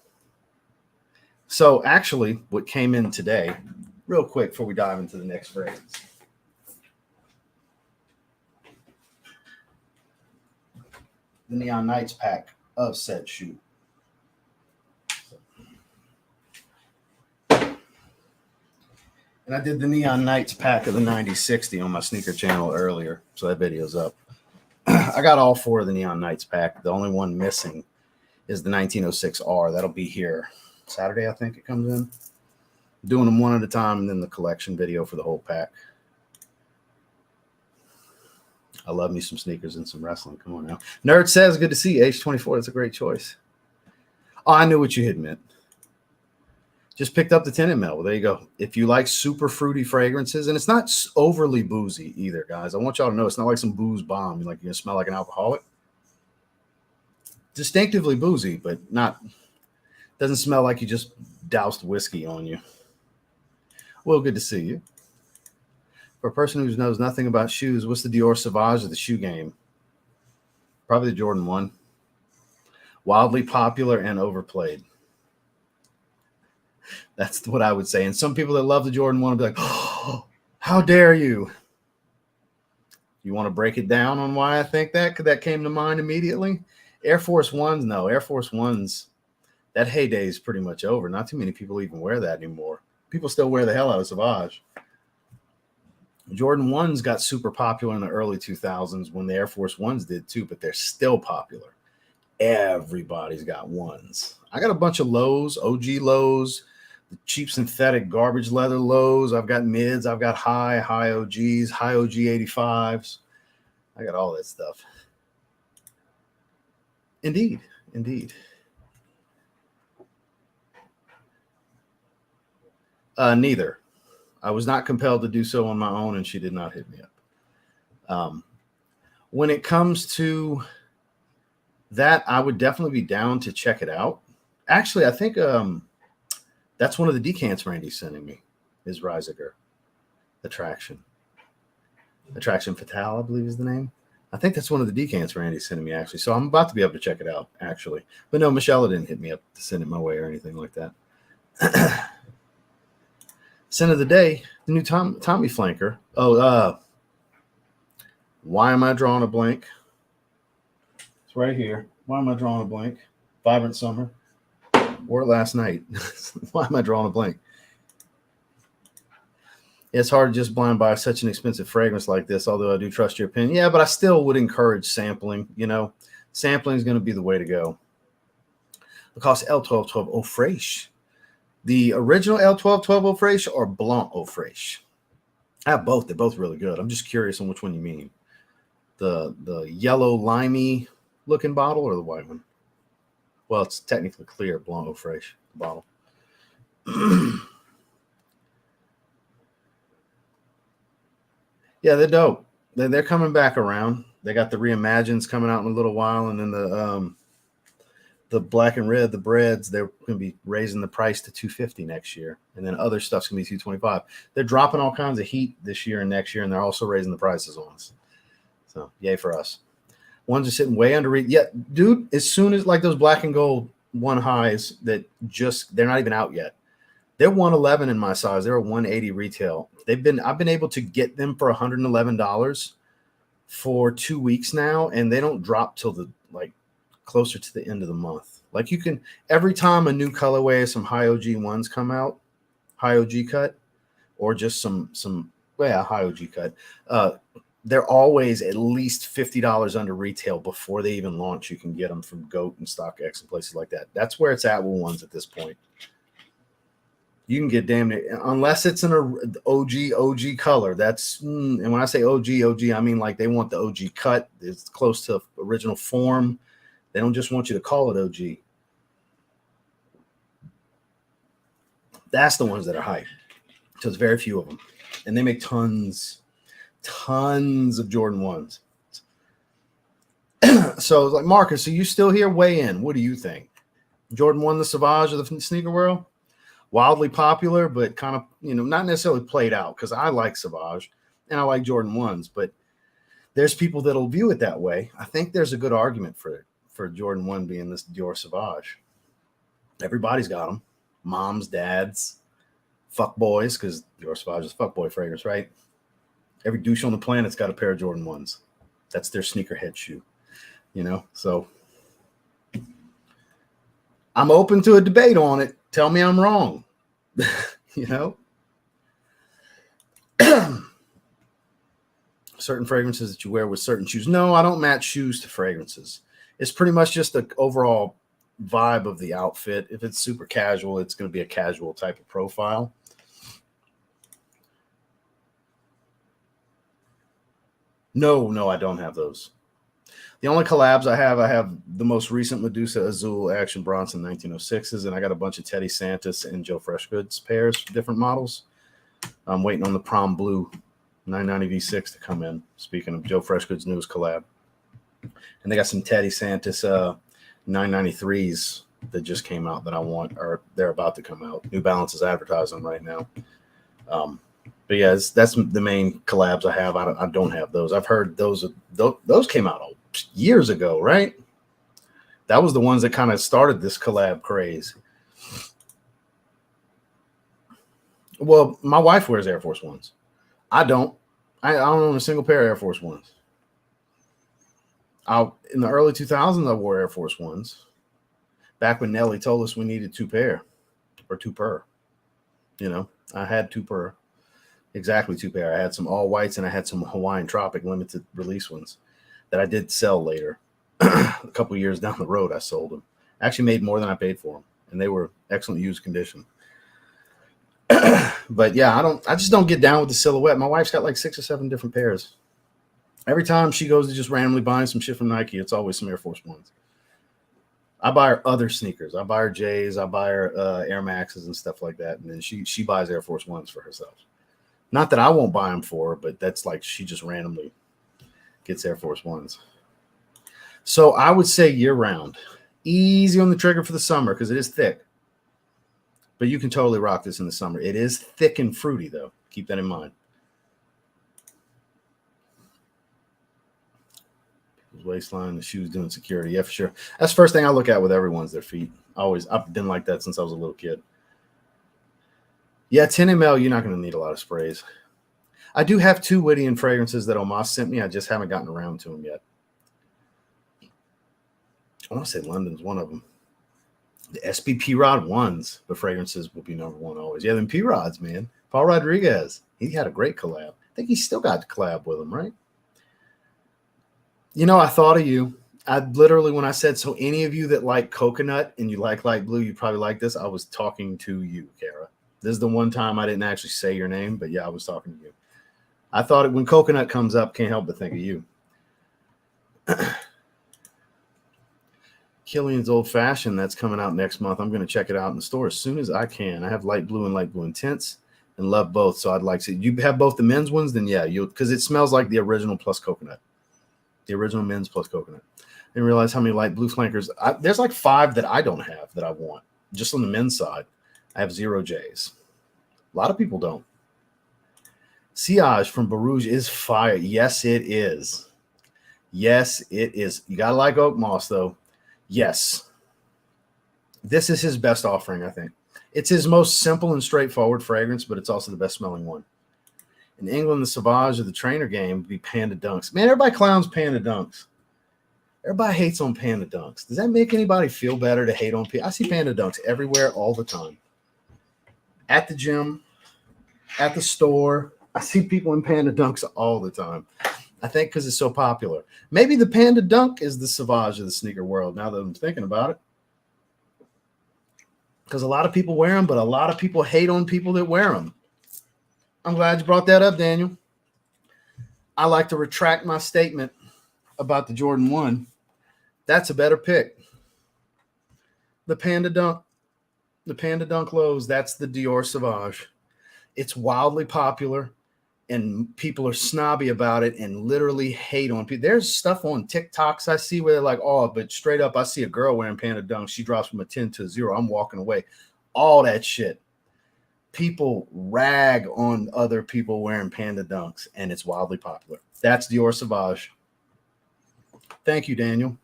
So actually, what came in today, real quick before we dive into the next fragrance. The Neon Nights pack of said shoe. And I did the Neon Nights pack of the 9060 on my sneaker channel earlier, so that video's up. I got all 4 of the Neon Nights pack. The only one missing is the 1906R. That'll be here Saturday, I think it comes in. Doing them one at a time, and then the collection video for the whole pack. I love me some sneakers and some wrestling. Come on now. Nerd says, good to see you. Age 24. That's a great choice. Oh, I knew what you had meant. Just picked up the tinted melt. Well, there you go. If you like super fruity fragrances, and it's not overly boozy either, guys. I want y'all to know it's not like some booze bomb. Like you're gonna smell like an alcoholic. Distinctively boozy, but not. Doesn't smell like you just doused whiskey on you. Well, good to see you. For a person who knows nothing about shoes, what's the Dior Sauvage of the shoe game? Probably the Jordan 1. Wildly popular and overplayed. That's what I would say. And some people that love the Jordan 1 will be like, oh, how dare you? You want to break it down on why I think that? Because that came to mind immediately. Air Force Ones, no. Air Force Ones, that heyday is pretty much over. Not too many people even wear that anymore. People still wear the hell out of Sauvage. Jordan 1s got super popular in the early 2000s when the Air Force Ones did too, but they're still popular. Everybody's got ones. I got a bunch of lows, OG lows, the cheap synthetic garbage leather lows. I've got mids. I've got high OGs, high OG 85s. I got all that stuff. Indeed. Neither. I was not compelled to do so on my own, and she did not hit me up. When it comes to that, I would definitely be down to check it out. Actually, I think that's one of the decants Randy's sending me is Reisiger Attraction Fatale, I believe is the name. I think that's one of the decants Randy's sending me, actually. So I'm about to be able to check it out, actually. But no, Michelle didn't hit me up to send it my way or anything like that. Scent of the day, the new Tommy Flanker. Why am I drawing a blank? It's right here. Why am I drawing a blank? Vibrant Summer. Or last night. Why am I drawing a blank? It's hard to just blind buy such an expensive fragrance like this, although I do trust your opinion. Yeah, but I still would encourage sampling. Sampling is going to be the way to go. Because L1212 Eau Fraiche. The original L1212 Eau Fraiche or Blanc Eau Fraiche? I have both. They're both really good. I'm just curious on which one you mean. The yellow limey looking bottle or the white one? Well, it's technically clear Blanc Eau Fraiche bottle. Yeah, they're dope. They're coming back around. They got the Reimagines coming out in a little while, and then the black and red, the breads, they're going to be raising the price to $250 next year. And then other stuff's going to be $225. They're dropping all kinds of heat this year and next year, and they're also raising the prices on us. So, yay for us. Ones are sitting way under. Yeah, dude, as soon as like those black and gold one highs that they're not even out yet. They're 111 in my size. They're a 180 retail. I've been able to get them for $111 for 2 weeks now, and they don't drop till closer to the end of the month. Like you can, every time a new colorway of some high OG ones come out, high OG cut, or just high OG cut, they're always at least $50 under retail before they even launch. You can get them from GOAT and StockX and places like that. That's where it's at with ones at this point. You can get damn near, unless it's an OG color. That's, and when I say OG, I mean like they want the OG cut. It's close to original form. They don't just want you to call it OG. That's the ones that are hype. So it's very few of them. And they make tons of Jordan 1s. So it's like, Marcus, are you still here? Weigh in. What do you think? Jordan 1, the Sauvage of the sneaker world? Wildly popular, but kind of, not necessarily played out, because I like Sauvage and I like Jordan 1s, but there's people that'll view it that way. I think there's a good argument for Jordan 1 being this Dior Sauvage. Everybody's got them. Moms, dads, fuck boys, because Dior Sauvage is fuckboy fragrance, right? Every douche on the planet's got a pair of Jordan 1s. That's their sneakerhead shoe, So I'm open to a debate on it. Tell me I'm wrong, Certain fragrances that you wear with certain shoes. No, I don't match shoes to fragrances. It's pretty much just the overall vibe of the outfit. If it's super casual, it's going to be a casual type of profile. No, I don't have those. The only collabs I have the most recent Medusa Azul Action Bronson 1906s, and I got a bunch of Teddy Santis and Joe Freshgoods pairs, different models. I'm waiting on the Prom Blue 990 V6 to come in. Speaking of Joe Freshgoods' newest collab. And they got some Teddy Santis 993s that just came out that I want, or they're about to come out. New Balance is advertising right now. But yeah, that's the main collabs I have. I don't have those. I've heard those came out years ago, right? That was the ones that kind of started this collab craze. Well, my wife wears Air Force Ones. I don't. I don't own a single pair of Air Force Ones. In the early 2000s, I wore Air Force Ones. Back when Nelly told us we needed two pair. I had two per. Exactly two pair. I had some all whites and I had some Hawaiian Tropic limited release ones that I did sell later. A couple years down the road, I sold them. I actually made more than I paid for them, and they were excellent used condition. But yeah, I just don't get down with the silhouette. My wife's got like 6 or 7 different pairs. Every time she goes to just randomly buying some shit from Nike, it's always some Air Force Ones. I buy her other sneakers. I buy her J's. I buy her Air Maxes and stuff like that. And then she buys Air Force Ones for herself. Not that I won't buy them for her, but that's like she just randomly gets Air Force Ones. So I would say year-round. Easy on the trigger for the summer because it is thick. But you can totally rock this in the summer. It is thick and fruity, though. Keep that in mind. Waistline, the shoes doing security. Yeah, for sure. That's the first thing I look at with everyone's their feet. I've been like that since I was a little kid. Yeah, 10 ml, you're not going to need a lot of sprays. I do have 2 Whittian fragrances that Omar sent me. I just haven't gotten around to them yet. I want to say London's one of them. The SP P-Rod ones, the fragrances will be number 1 always. Yeah, them P-Rods, man. Paul Rodriguez, he had a great collab. I think he still got to collab with him, right? I thought of you. I literally, when I said, so any of you that like coconut and you like light blue, you probably like this. I was talking to you, Kara. This is the one time I didn't actually say your name, but yeah, I was talking to you. I thought when coconut comes up, can't help but think of you. Killian's Old Fashioned, that's coming out next month. I'm going to check it out in the store as soon as I can. I have light blue intense and love both. So I'd like to, you have both the men's ones, then yeah, because it smells like the original plus coconut. The original men's plus coconut. I didn't realize how many light blue flankers. There's like 5 that I don't have that I want. Just on the men's side, I have 0 J's. A lot of people don't. Sillage from Barouge is fire. Yes, it is. Yes, it is. You got to like Oak Moss, though. Yes. This is his best offering, I think. It's his most simple and straightforward fragrance, but it's also the best smelling one. In England, the Sauvage of the trainer game would be Panda Dunks. Man, everybody clowns Panda Dunks. Everybody hates on Panda Dunks. Does that make anybody feel better to hate on people? I see Panda Dunks everywhere all the time. At the gym, at the store. I see people in Panda Dunks all the time. I think because it's so popular. Maybe the Panda Dunk is the Sauvage of the sneaker world, now that I'm thinking about it. Because a lot of people wear them, but a lot of people hate on people that wear them. I'm glad you brought that up, Daniel. I like to retract my statement about the Jordan 1. That's a better pick. The Panda Dunk. The Panda Dunk lows, that's the Dior Sauvage. It's wildly popular, and people are snobby about it and literally hate on people. There's stuff on TikToks I see where they're like, oh, but straight up, I see a girl wearing Panda Dunks. She drops from a 10 to a 0. I'm walking away. All that shit. People rag on other people wearing Panda Dunks, and it's wildly popular. That's Dior Sauvage. Thank you, Daniel.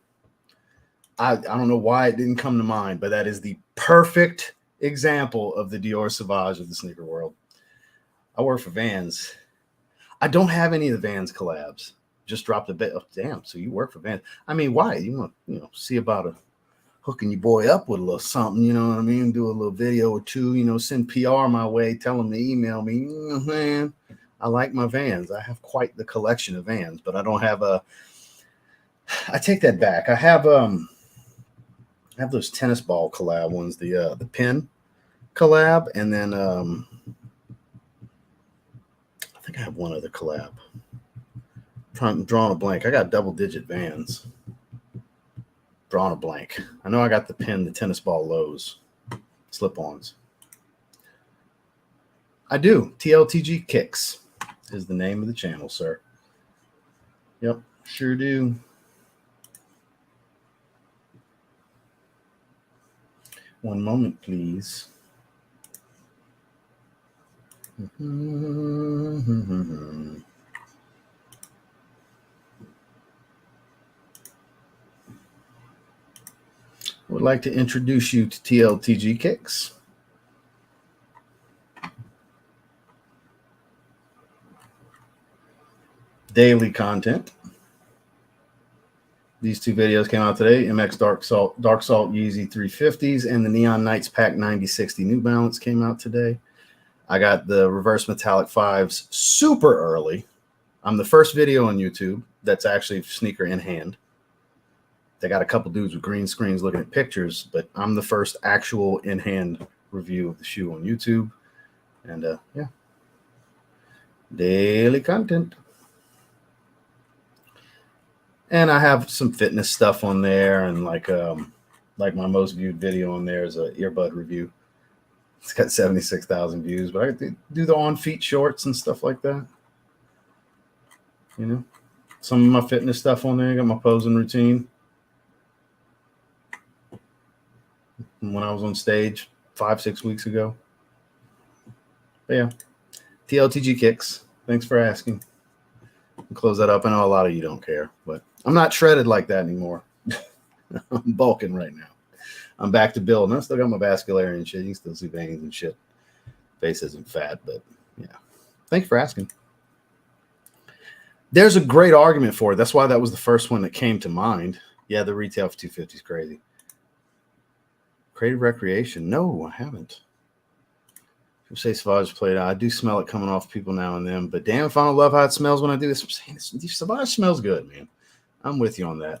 I don't know why it didn't come to mind, but that is the perfect example of the Dior Sauvage of the sneaker world. I work for Vans. I don't have any of the Vans collabs. Just dropped a bit. Oh, damn. So you work for Vans. I mean, why? You want see about hooking your boy up with a little something, you know what I mean? Do a little video or two, send PR my way, tell them to email me. Man, I like my Vans. I have quite the collection of Vans, but I don't have I take that back. I have those tennis ball collab ones, the pin collab, and then I think I have one other collab. I'm drawing a blank. I got double-digit Vans. Drawing a blank. I know I got the pin, the tennis ball lows, slip-ons. I do. TLTG Kicks is the name of the channel, sir. Yep, sure do. One moment, please. I would like to introduce you to TLTG Kicks. Daily content. These two videos came out today. MX Dark Salt Yeezy 350s and the Neon Knights Pack 9060 New Balance came out today. I got the Reverse Metallic 5s super early. I'm the first video on YouTube that's actually sneaker in hand. They got a couple dudes with green screens looking at pictures, but I'm the first actual in-hand review of the shoe on YouTube. And yeah, daily content. And I have some fitness stuff on there, and like my most viewed video on there is an earbud review. It's got 76,000 views, but I do the on-feet shorts and stuff like that. Some of my fitness stuff on there. I got my posing routine. When I was on stage 5-6 weeks ago. But yeah, TLTG Kicks. Thanks for asking. We'll close that up. I know a lot of you don't care, but I'm not shredded like that anymore. I'm bulking right now. I'm back to building. I still got my vascularity and shit. You can still see veins and shit. Face isn't fat, but yeah. Thanks for asking. There's a great argument for it. That's why that was the first one that came to mind. Yeah, the retail for 250 is crazy. Creative Recreation. No, I haven't. People say Sauvage played out. I do smell it coming off people now and then, but damn if I don't love how it smells when I do this. I'm saying Sauvage smells good, man. I'm with you on that.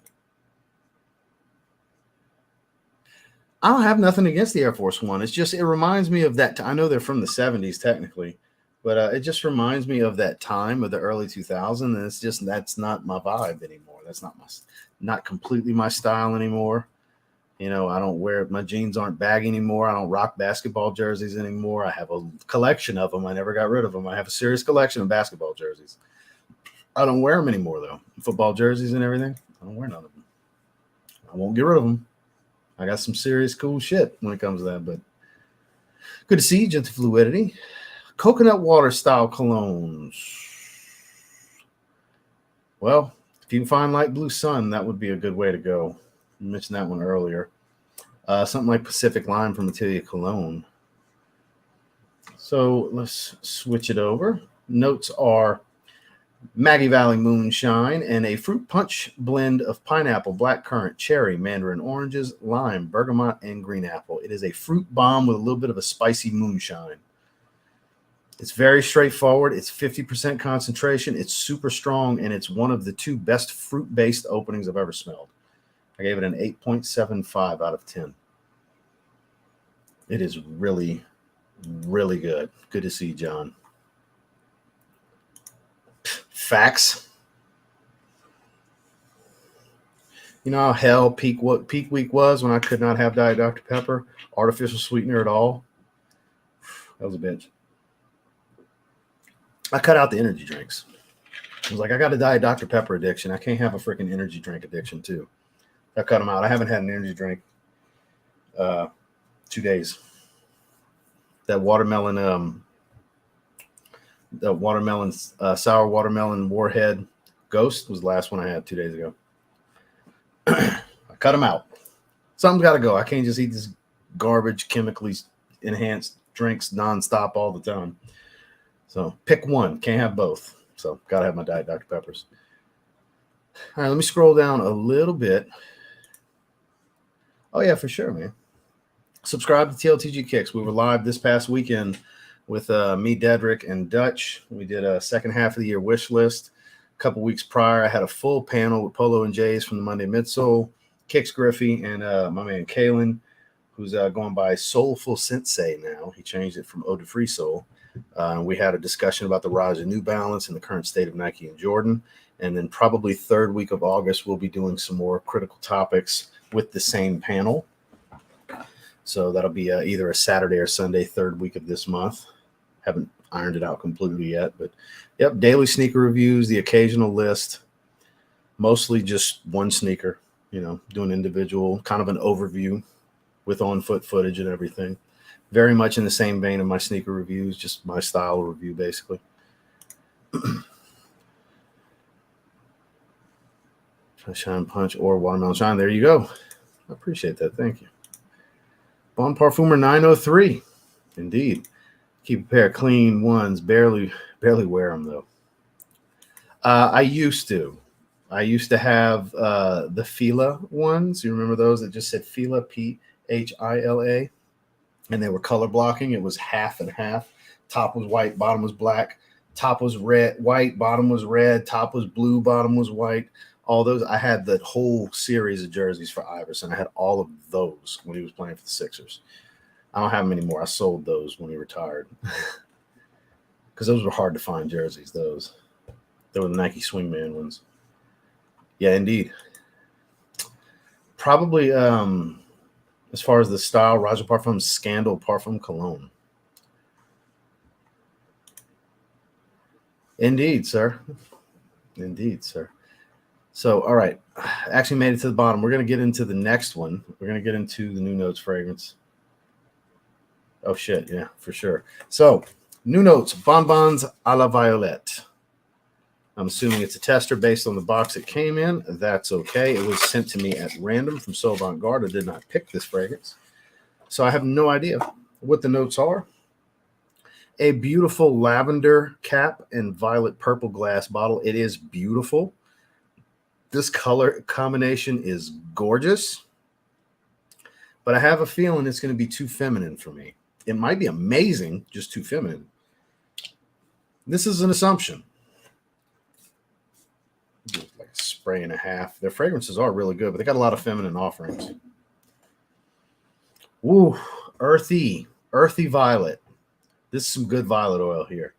I don't have nothing against the Air Force One. It's just, it reminds me of that. I know they're from the 70s technically, but it just reminds me of that time of the early 2000s. And it's just, that's not my vibe anymore. That's not completely my style anymore. I don't wear, my jeans aren't baggy anymore. I don't rock basketball jerseys anymore. I have a collection of them. I never got rid of them. I have a serious collection of basketball jerseys. I don't wear them anymore, though. Football jerseys and everything. I don't wear none of them. I won't get rid of them. I got some serious cool shit when it comes to that, but good to see you, Gentle Fluidity. Coconut water style colognes. Well, if you can find Light Blue Sun, that would be a good way to go. You mentioned that one earlier. Something like Pacific Lime from Atelier Cologne. So let's switch it over. Notes are Maggie Valley Moonshine, and a fruit punch blend of pineapple, blackcurrant, cherry, mandarin oranges, lime, bergamot, and green apple. It is a fruit bomb with a little bit of a spicy moonshine. It's very straightforward. It's 50% concentration. It's super strong, and it's one of the 2 best fruit-based openings I've ever smelled. I gave it an 8.75 out of 10. It is really, really good. Good to see you, John. Facts. You know how hell peak week was when I could not have Diet Dr. Pepper, artificial sweetener at all? That was a bitch. I cut out the energy drinks. I was like, I got a Diet Dr. Pepper addiction. I can't have a freaking energy drink addiction too. I cut them out. I haven't had an energy drink 2 days. That watermelon, sour watermelon Warhead Ghost was the last one I had 2 days ago. I cut them out. Something's got to go. I can't just eat this garbage, chemically enhanced drinks nonstop all the time. So pick one. Can't have both. So got to have my Diet Dr. Peppers. All right, let me scroll down a little bit. Oh, yeah, for sure, man. Subscribe to TLTG Kicks. We were live this past weekend with me, Dedrick, and Dutch. We did a second half of the year wish list. A couple weeks prior, I had a full panel with Polo and Jays from the Monday Midsole, Kix Griffey, and my man Kalen, who's going by Soulful Sensei now. He changed it from Ode to Free Soul. We had a discussion about the rise of New Balance and the current state of Nike and Jordan. And then probably third week of August, we'll be doing some more critical topics with the same panel. So that'll be either a Saturday or Sunday, third week of this month. Haven't ironed it out completely yet, but yep, daily sneaker reviews, the occasional list, mostly just one sneaker, doing individual, kind of an overview with on-foot footage and everything. Very much in the same vein of my sneaker reviews, just my style of review, basically. Shine Punch or Watermelon Shine. There you go. I appreciate that. Thank you. Bon Parfumer 903. Indeed. Keep a pair of clean ones. Barely wear them, though. I used to. I used to have the Fila ones. You remember those that just said Fila, Phila? And they were color blocking. It was half and half. Top was white, bottom was black. Top was red, white, bottom was red. Top was blue, bottom was white. All those. I had the whole series of jerseys for Iverson. I had all of those when he was playing for the Sixers. I don't have them anymore. I sold those when he retired because those were hard to find jerseys. Those. They were the Nike Swingman ones. Yeah, indeed. Probably as far as the style, Roger Parfum's Scandal Parfum Cologne. Indeed, sir. Indeed, sir. So, all right. Actually made it to the bottom. We're going to get into the next one. We're going to get into the New Notes fragrance. Oh, shit. Yeah, for sure. So, New Notes, Bonbons a la Violette. I'm assuming it's a tester based on the box it came in. That's okay. It was sent to me at random from So Avant-Garde. I did not pick this fragrance. So I have no idea what the notes are. A beautiful lavender cap and violet purple glass bottle. It is beautiful. This color combination is gorgeous. But I have a feeling it's going to be too feminine for me. It might be amazing, just too feminine. This is an assumption. Like a spray and a half. Their fragrances are really good, but they got a lot of feminine offerings. Ooh, earthy violet. This is some good violet oil here.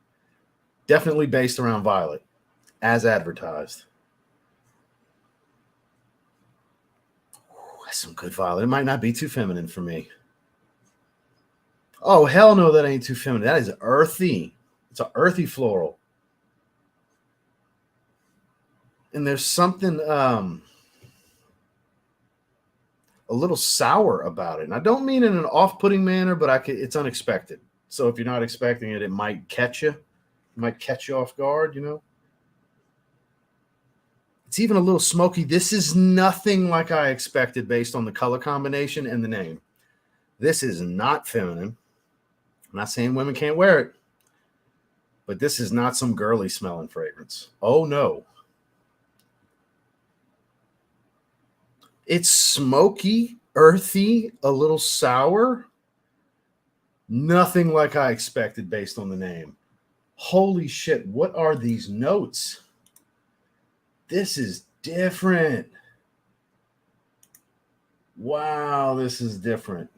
Definitely based around violet, as advertised. Ooh, that's some good violet. It might not be too feminine for me. Oh, hell no, that ain't too feminine. That is earthy. It's an earthy floral. And there's something a little sour about it. And I don't mean in an off-putting manner, but it's unexpected. So if you're not expecting it, it might catch you. It might catch you off guard, It's even a little smoky. This is nothing like I expected based on the color combination and the name. This is not feminine. I'm not saying women can't wear it. But this is not some girly smelling fragrance. Oh, no. It's smoky, earthy, a little sour. Nothing like I expected based on the name. Holy shit, what are these notes? This is different. Wow, this is different.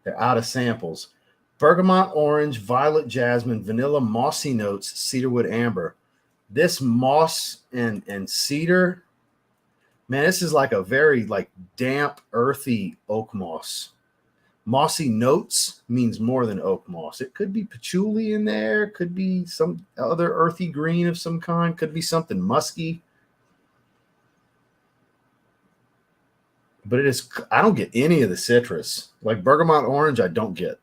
They're out of samples. Bergamot, orange, violet, jasmine, vanilla, mossy notes, cedarwood, amber. This moss and cedar, man, this is like a very like damp, earthy oak moss. Mossy notes means more than oak moss. It could be patchouli in there, could be some other earthy green of some kind, could be something musky. But it is, I don't get any of the citrus. Like bergamot orange, I don't get.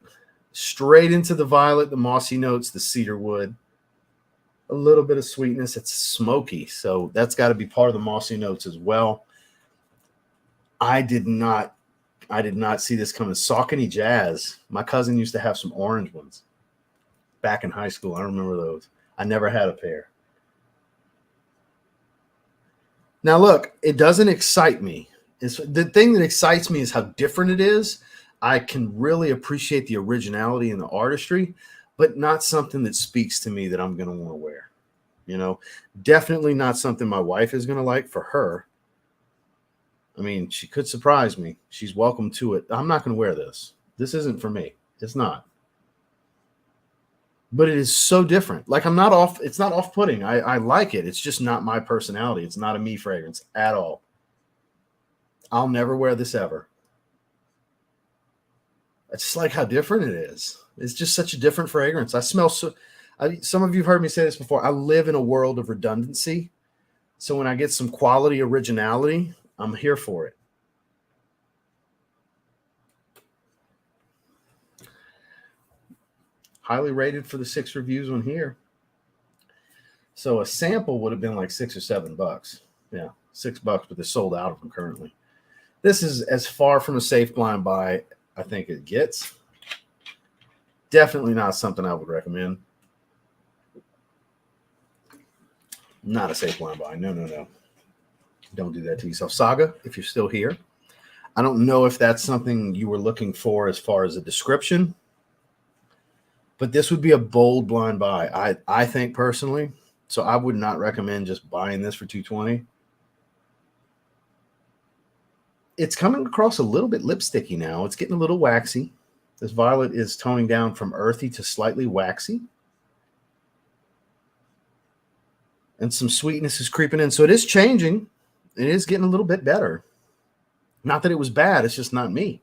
Straight into the violet, the mossy notes, the cedar wood. A little bit of sweetness. It's smoky, so that's got to be part of the mossy notes as well. I did not see this coming. Saucony Jazz. My cousin used to have some orange ones back in high school. I remember those. I never had a pair. Now look, it doesn't excite me. The thing that excites me is how different it is. I can really appreciate the originality and the artistry, but not something that speaks to me that I'm going to want to wear. You know, definitely not something my wife is going to like for her. I mean, she could surprise me. She's welcome to it. I'm not going to wear this. This isn't for me. It's not. But it is so different. Like I'm not off. It's not off-putting. I like it. It's just not my personality. It's not a me fragrance at all. I'll never wear this ever. I just like how different it is. It's just such a different fragrance. I smell so. Some of you have heard me say this before. I live in a world of redundancy. So when I get some quality originality, I'm here for it. Highly rated for the 6 reviews on here. So a sample would have been like $6 or $7. Yeah, $6, but they're sold out of them currently. This is as far from a safe blind buy I think it gets. Definitely not something I would recommend. Not a safe blind buy. No. Don't do that to yourself. Saga, if you're still here. I don't know if that's something you were looking for as far as a description, but this would be a bold blind buy, I think personally. So I would not recommend just buying this for $220. It's coming across a little bit lipsticky now. It's getting a little waxy. This violet is toning down from earthy to slightly waxy. And some sweetness is creeping in. So it is changing. It is getting a little bit better. Not that it was bad. It's just not me.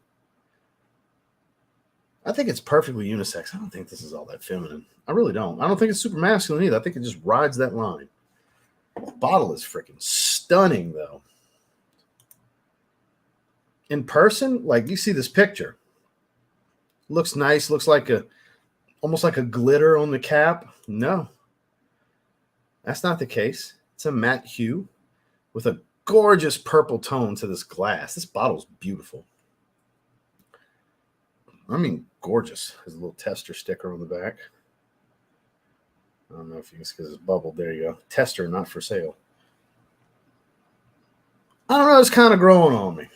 I think it's perfectly unisex. I don't think this is all that feminine. I really don't. I don't think it's super masculine either. I think it just rides that line. The bottle is freaking stunning, though. In person, like you see this picture. Looks nice. Looks like almost like a glitter on the cap. No. That's not the case. It's a matte hue with a gorgeous purple tone to this glass. This bottle's beautiful. I mean, gorgeous. There's a little tester sticker on the back. I don't know if you can see because it's bubbled. There you go. Tester, not for sale. I don't know. It's kind of growing on me.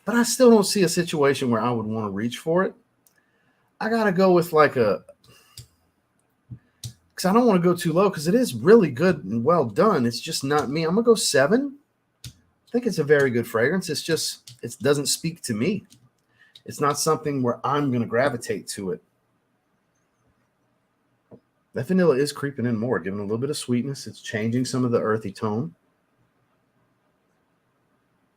But I still don't see a situation where I would want to reach for it. I got to go with like because I don't want to go too low because it is really good and well done. It's just not me. I'm going to go 7. I think it's a very good fragrance. It's just, it doesn't speak to me. It's not something where I'm going to gravitate to it. That vanilla is creeping in more, giving a little bit of sweetness. It's changing some of the earthy tone.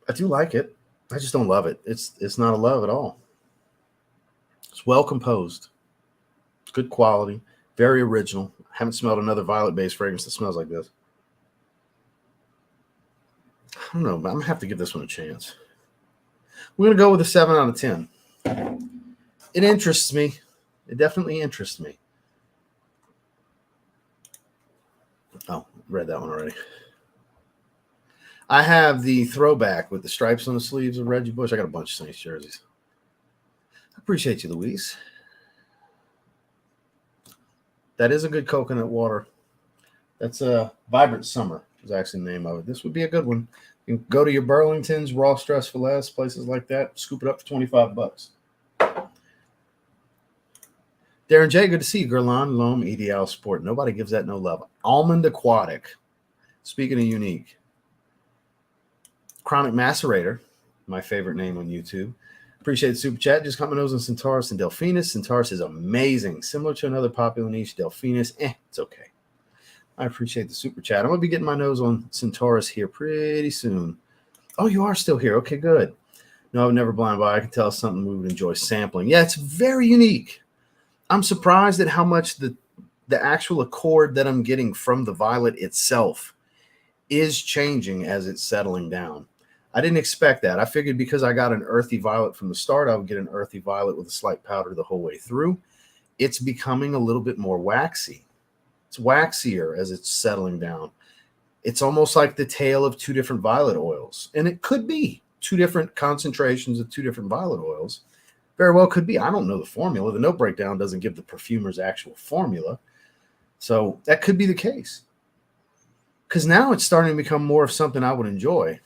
I do like it. I just don't love it. It's not a love at all. It's well composed. It's good quality. Very original. I haven't smelled another violet-based fragrance that smells like this. I don't know, but I'm going to have to give this one a chance. We're going to go with a 7 out of 10. It interests me. It definitely interests me. Oh, read that one already. I have the throwback with the stripes on the sleeves of Reggie Bush. I got a bunch of Saints jerseys. Appreciate you, Louise. That is a good coconut water. That's a Vibrant Summer is actually the name of it. This would be a good one. You can go to your Burlingtons, Raw Stress for Less, places like that. Scoop it up for $25. Darren J, good to see you. Gerlon, Loam, EDL Sport. Nobody gives that no love. Almond Aquatic. Speaking of unique. Chronic Macerator, my favorite name on YouTube. Appreciate the super chat. Just cut my nose on Centaurus and Delphinus. Centaurus is amazing. Similar to another popular niche, Delphinus. It's okay. I appreciate the super chat. I'm going to be getting my nose on Centaurus here pretty soon. Oh, you are still here. Okay, good. No, I've never blind by. I can tell something we would enjoy sampling. Yeah, it's very unique. I'm surprised at how much the actual accord that I'm getting from the violet itself is changing as it's settling down. I didn't expect that. I figured because I got an earthy violet from the start, I would get an earthy violet with a slight powder the whole way through. It's becoming a little bit more waxy. It's waxier as it's settling down. It's almost like the tail of two different violet oils. And it could be two different concentrations of two different violet oils. Very well could be. I don't know the formula. The note breakdown doesn't give the perfumer's actual formula. So that could be the case. Because now it's starting to become more of something I would enjoy.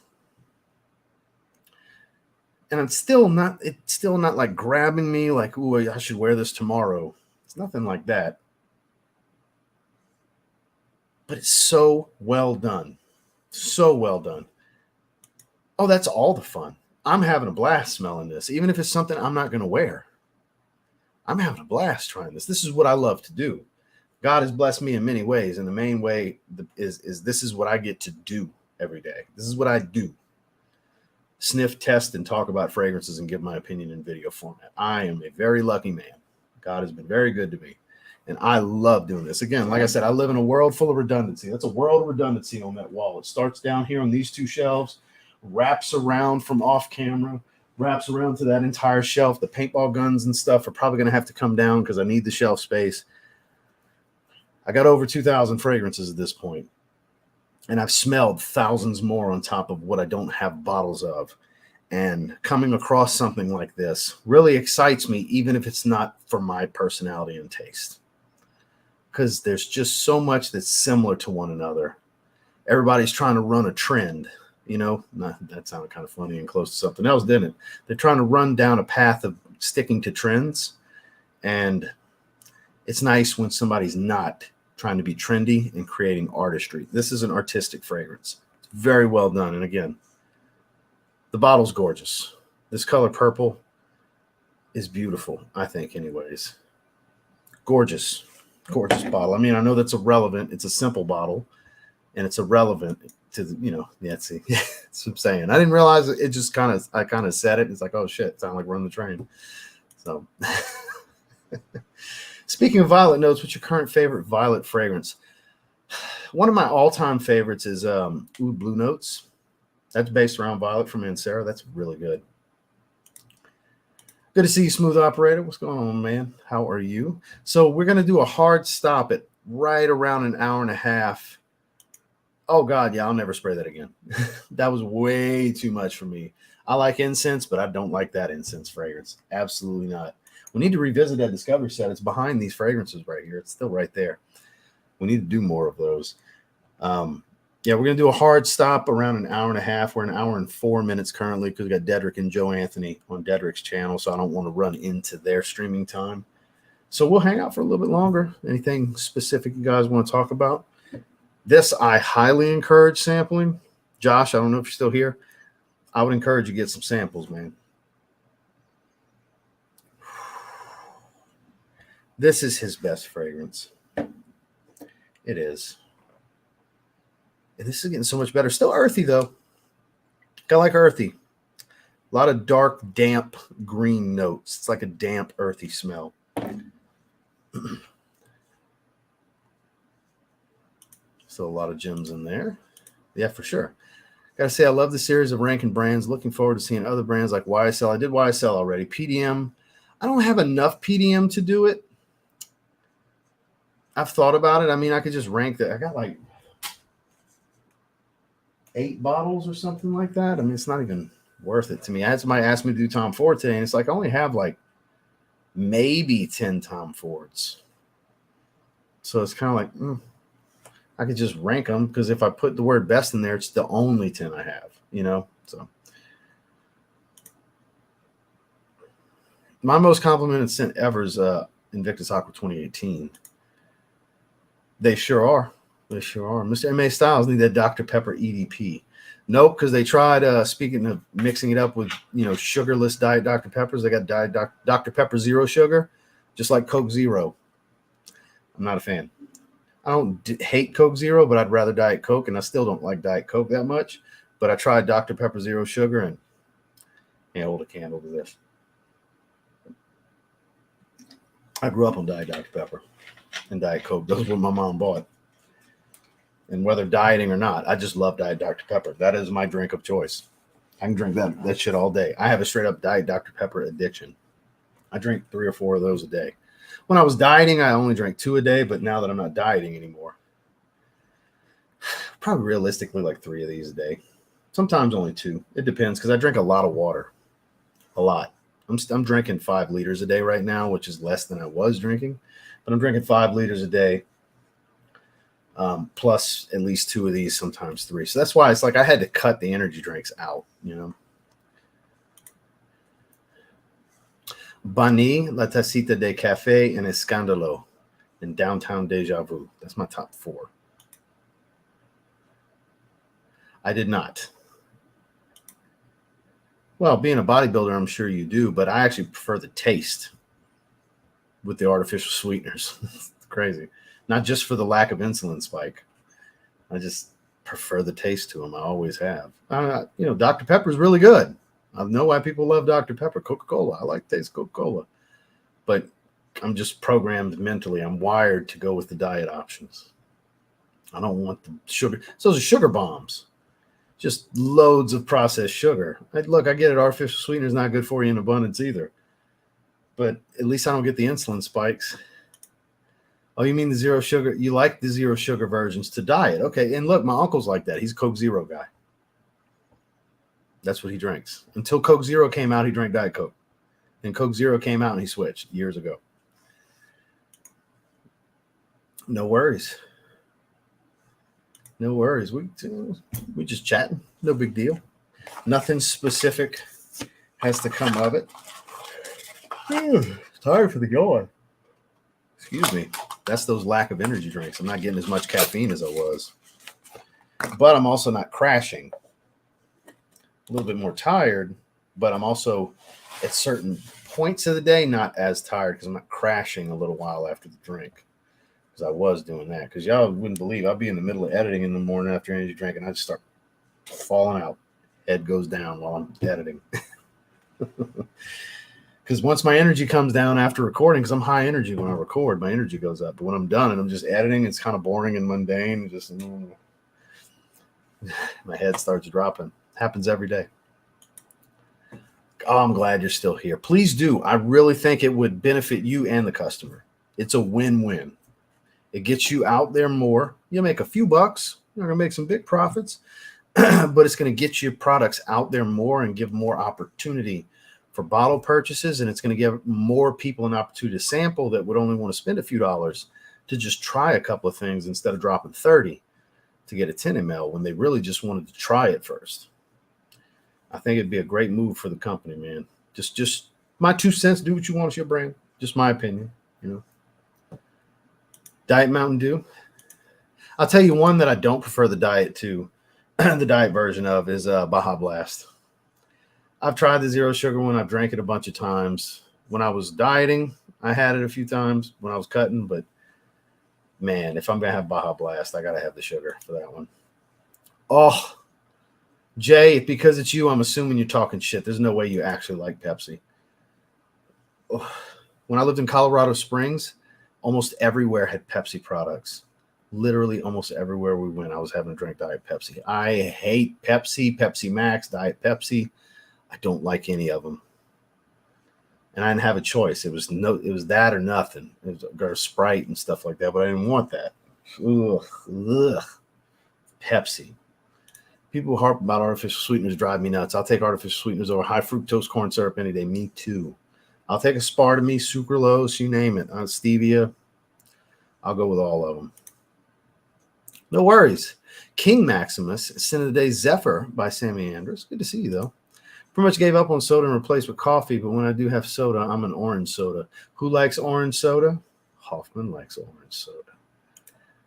And it's still not like grabbing me like, ooh, I should wear this tomorrow. It's nothing like that. But it's so well done. So well done. Oh, that's all the fun. I'm having a blast smelling this, even if it's something I'm not going to wear. I'm having a blast trying this. This is what I love to do. God has blessed me in many ways, and the main way is this is what I get to do every day. This is what I do. Sniff, test, and talk about fragrances and give my opinion in video format. I am a very lucky man. God has been very good to me, and I love doing this. Again, like I said, I live in a world full of redundancy. That's a world of redundancy on that wall. It starts down here on these two shelves, wraps around from off camera, wraps around to that entire shelf. The paintball guns and stuff are probably going to have to come down because I need the shelf space. I got over 2,000 fragrances at this point, and I've smelled thousands more on top of what I don't have bottles of. And coming across something like this really excites me, even if it's not for my personality and taste, because there's just so much that's similar to one another. Everybody's trying to run a trend. You know, that sounded kind of funny and close to something else, didn't it? They're trying to run down a path of sticking to trends. And it's nice when somebody's not trying to be trendy and creating artistry. This is an artistic fragrance. It's very well done. And again, the bottle's gorgeous. This color purple is beautiful, I think, anyways. Gorgeous, gorgeous bottle. I mean, I know that's irrelevant. It's a simple bottle, and it's irrelevant to the, see, that's what I'm saying. I didn't realize it. Just I kind of said it. It's like, oh shit, it sounded like Run the Train. So speaking of violet notes, what's your current favorite violet fragrance? One of my all-time favorites is Oud Blue Notes. That's based around Violet from Mancera. That's really good. Good to see you, Smooth Operator. What's going on, man? How are you? So we're going to do a hard stop at right around an hour and a half. Oh, God, yeah, I'll never spray that again. That was way too much for me. I like incense, but I don't like that incense fragrance. Absolutely not. We need to revisit that Discovery set. It's behind these fragrances right here. It's still right there. We need to do more of those. Yeah, we're going to do a hard stop around an hour and a half. We're an hour and 4 minutes currently because we got Dedrick and Joe Anthony on Dedrick's channel, so I don't want to run into their streaming time. So we'll hang out for a little bit longer. Anything specific you guys want to talk about? This I highly encourage sampling. Josh, I don't know if you're still here. I would encourage you to get some samples, man. This is his best fragrance. It is. And this is getting so much better. Still earthy, though. I like earthy. A lot of dark, damp green notes. It's like a damp, earthy smell. Still a lot of gems in there. Yeah, for sure. Gotta say, I love the series of ranking brands. Looking forward to seeing other brands like YSL. I did YSL already. PDM. I don't have enough PDM to do it. I've thought about it. I mean, I could just rank that. I got like 8 bottles or something like that. I mean, it's not even worth it to me. I had somebody ask me to do Tom Ford today, and it's like I only have like maybe 10 Tom Fords. So it's kind of like, I could just rank them, because if I put the word best in there, it's the only 10 I have, you know? So my most complimented scent ever is Invictus Aqua 2018. They sure are. They sure are. Mr. M.A. Styles need that Dr. Pepper EDP. Nope, because they tried, speaking of mixing it up with, sugarless Diet Dr. Peppers, they got Diet Dr. Pepper Zero Sugar, just like Coke Zero. I'm not a fan. I don't hate Coke Zero, but I'd rather Diet Coke, and I still don't like Diet Coke that much. But I tried Dr. Pepper Zero Sugar, and hold a candle to this. I grew up on Diet Dr. Pepper and Diet Coke. Those were what my mom bought. And whether dieting or not, I just love Diet Dr. Pepper. That is my drink of choice. I can drink that shit all day. I have a straight up Diet Dr. Pepper addiction. I drink 3 or 4 of those a day. When I was dieting, I only drank 2 a day, but now that I'm not dieting anymore, probably realistically like 3 of these a day. Sometimes only 2. It depends, because I drink a lot of water. A lot. I'm drinking 5 liters a day right now, which is less than I was drinking. But I'm drinking 5 liters a day, plus at least 2 of these, sometimes 3. So that's why it's like I had to cut the energy drinks out, Bani, La Tacita de Café, and Escándalo in Downtown Deja Vu. That's my top 4. I did not. Well, being a bodybuilder, I'm sure you do, but I actually prefer the taste with the artificial sweeteners. It's crazy. Not just for the lack of insulin spike. I just prefer the taste to them. I always have. Dr. Pepper is really good. I know why people love Dr. Pepper. Coca-Cola. I like the taste of Coca-Cola. But I'm just programmed mentally. I'm wired to go with the diet options. I don't want the sugar. So those are sugar bombs. Just loads of processed sugar. Look, I get it. Artificial sweetener is not good for you in abundance either. But at least I don't get the insulin spikes. Oh, you mean the zero sugar? You like the zero sugar versions to diet. Okay, and look, my uncle's like that. He's a Coke Zero guy. That's what he drinks. Until Coke Zero came out, he drank Diet Coke. Then Coke Zero came out and he switched years ago. No worries. No worries. We just chatting. No big deal. Nothing specific has to come of it. Tired for the going. Excuse me. That's those lack of energy drinks. I'm not getting as much caffeine as I was. But I'm also not crashing. A little bit more tired, but I'm also at certain points of the day not as tired, because I'm not crashing a little while after the drink, because I was doing that. Because y'all wouldn't believe, I'll be in the middle of editing in the morning after energy drink, and I just start falling out. Head goes down while I'm editing. Because once my energy comes down after recording, because I'm high energy when I record, my energy goes up. But when I'm done and I'm just editing, it's kind of boring and mundane. Just my head starts dropping. Happens every day. Oh, I'm glad you're still here. Please do. I really think it would benefit you and the customer. It's a win-win. It gets you out there more. You'll make a few bucks. You're going to make some big profits. But it's going to get your products out there more and give more opportunity for bottle purchases. And it's going to give more people an opportunity to sample that would only want to spend a few dollars to just try a couple of things instead of dropping 30 to get a 10 ml when they really just wanted to try it first. I think it'd be a great move for the company, man. Just my 2 cents. Do what you want with your brand. Just my opinion, Diet Mountain Dew. I'll tell you one that I don't prefer the diet to, the diet version of, is Baja Blast. I've tried the zero sugar one. I've drank it a bunch of times. When I was dieting, I had it a few times when I was cutting, but man, if I'm going to have Baja Blast, I got to have the sugar for that one. Oh, Jay, because it's you, I'm assuming you're talking shit. There's no way you actually like Pepsi. Oh. When I lived in Colorado Springs, almost everywhere had Pepsi products. Literally almost everywhere we went, I was having to drink Diet Pepsi. I hate Pepsi, Pepsi Max, Diet Pepsi. I don't like any of them. And I didn't have a choice. It was that or nothing. It was or Sprite and stuff like that, but I didn't want that. Ugh. Pepsi. People who harp about artificial sweeteners drive me nuts. I'll take artificial sweeteners over high fructose corn syrup any day. Me too. I'll take aspartame, sucralose, you name it. Stevia. I'll go with all of them. No worries. King Maximus, Sin of the Day Zephyr by Sammy Andrews. Good to see you, though. Pretty much gave up on soda and replaced with coffee, but when I do have soda, I'm an orange soda. Who likes orange soda? Hoffman likes orange soda.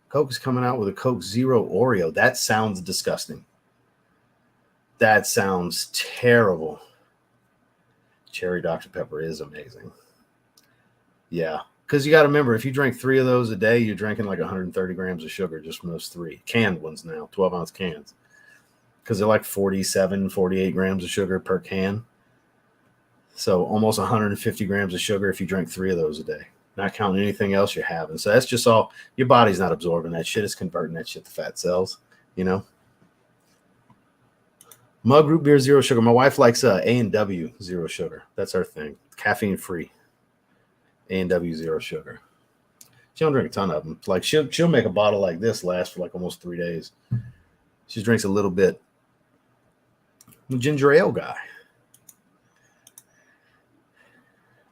Coke is coming out with a Coke Zero Oreo. That sounds disgusting. That sounds terrible. Cherry Dr. Pepper is amazing. Yeah. Because you got to remember, if you drink 3 of those a day, you're drinking like 130 grams of sugar just from those 3. Canned ones now, 12-ounce cans. Because they're like 47, 48 grams of sugar per can. So almost 150 grams of sugar if you drink 3 of those a day. Not counting anything else you're having. So that's just all. Your body's not absorbing that shit. It's converting that shit to fat cells, you know. Mug root beer, zero sugar. My wife likes A&W, zero sugar. That's our thing. Caffeine free. A&W, zero sugar. She don't drink a ton of them. Like she'll make a bottle like this last for like almost 3 days. She drinks a little bit. I'm a ginger ale guy.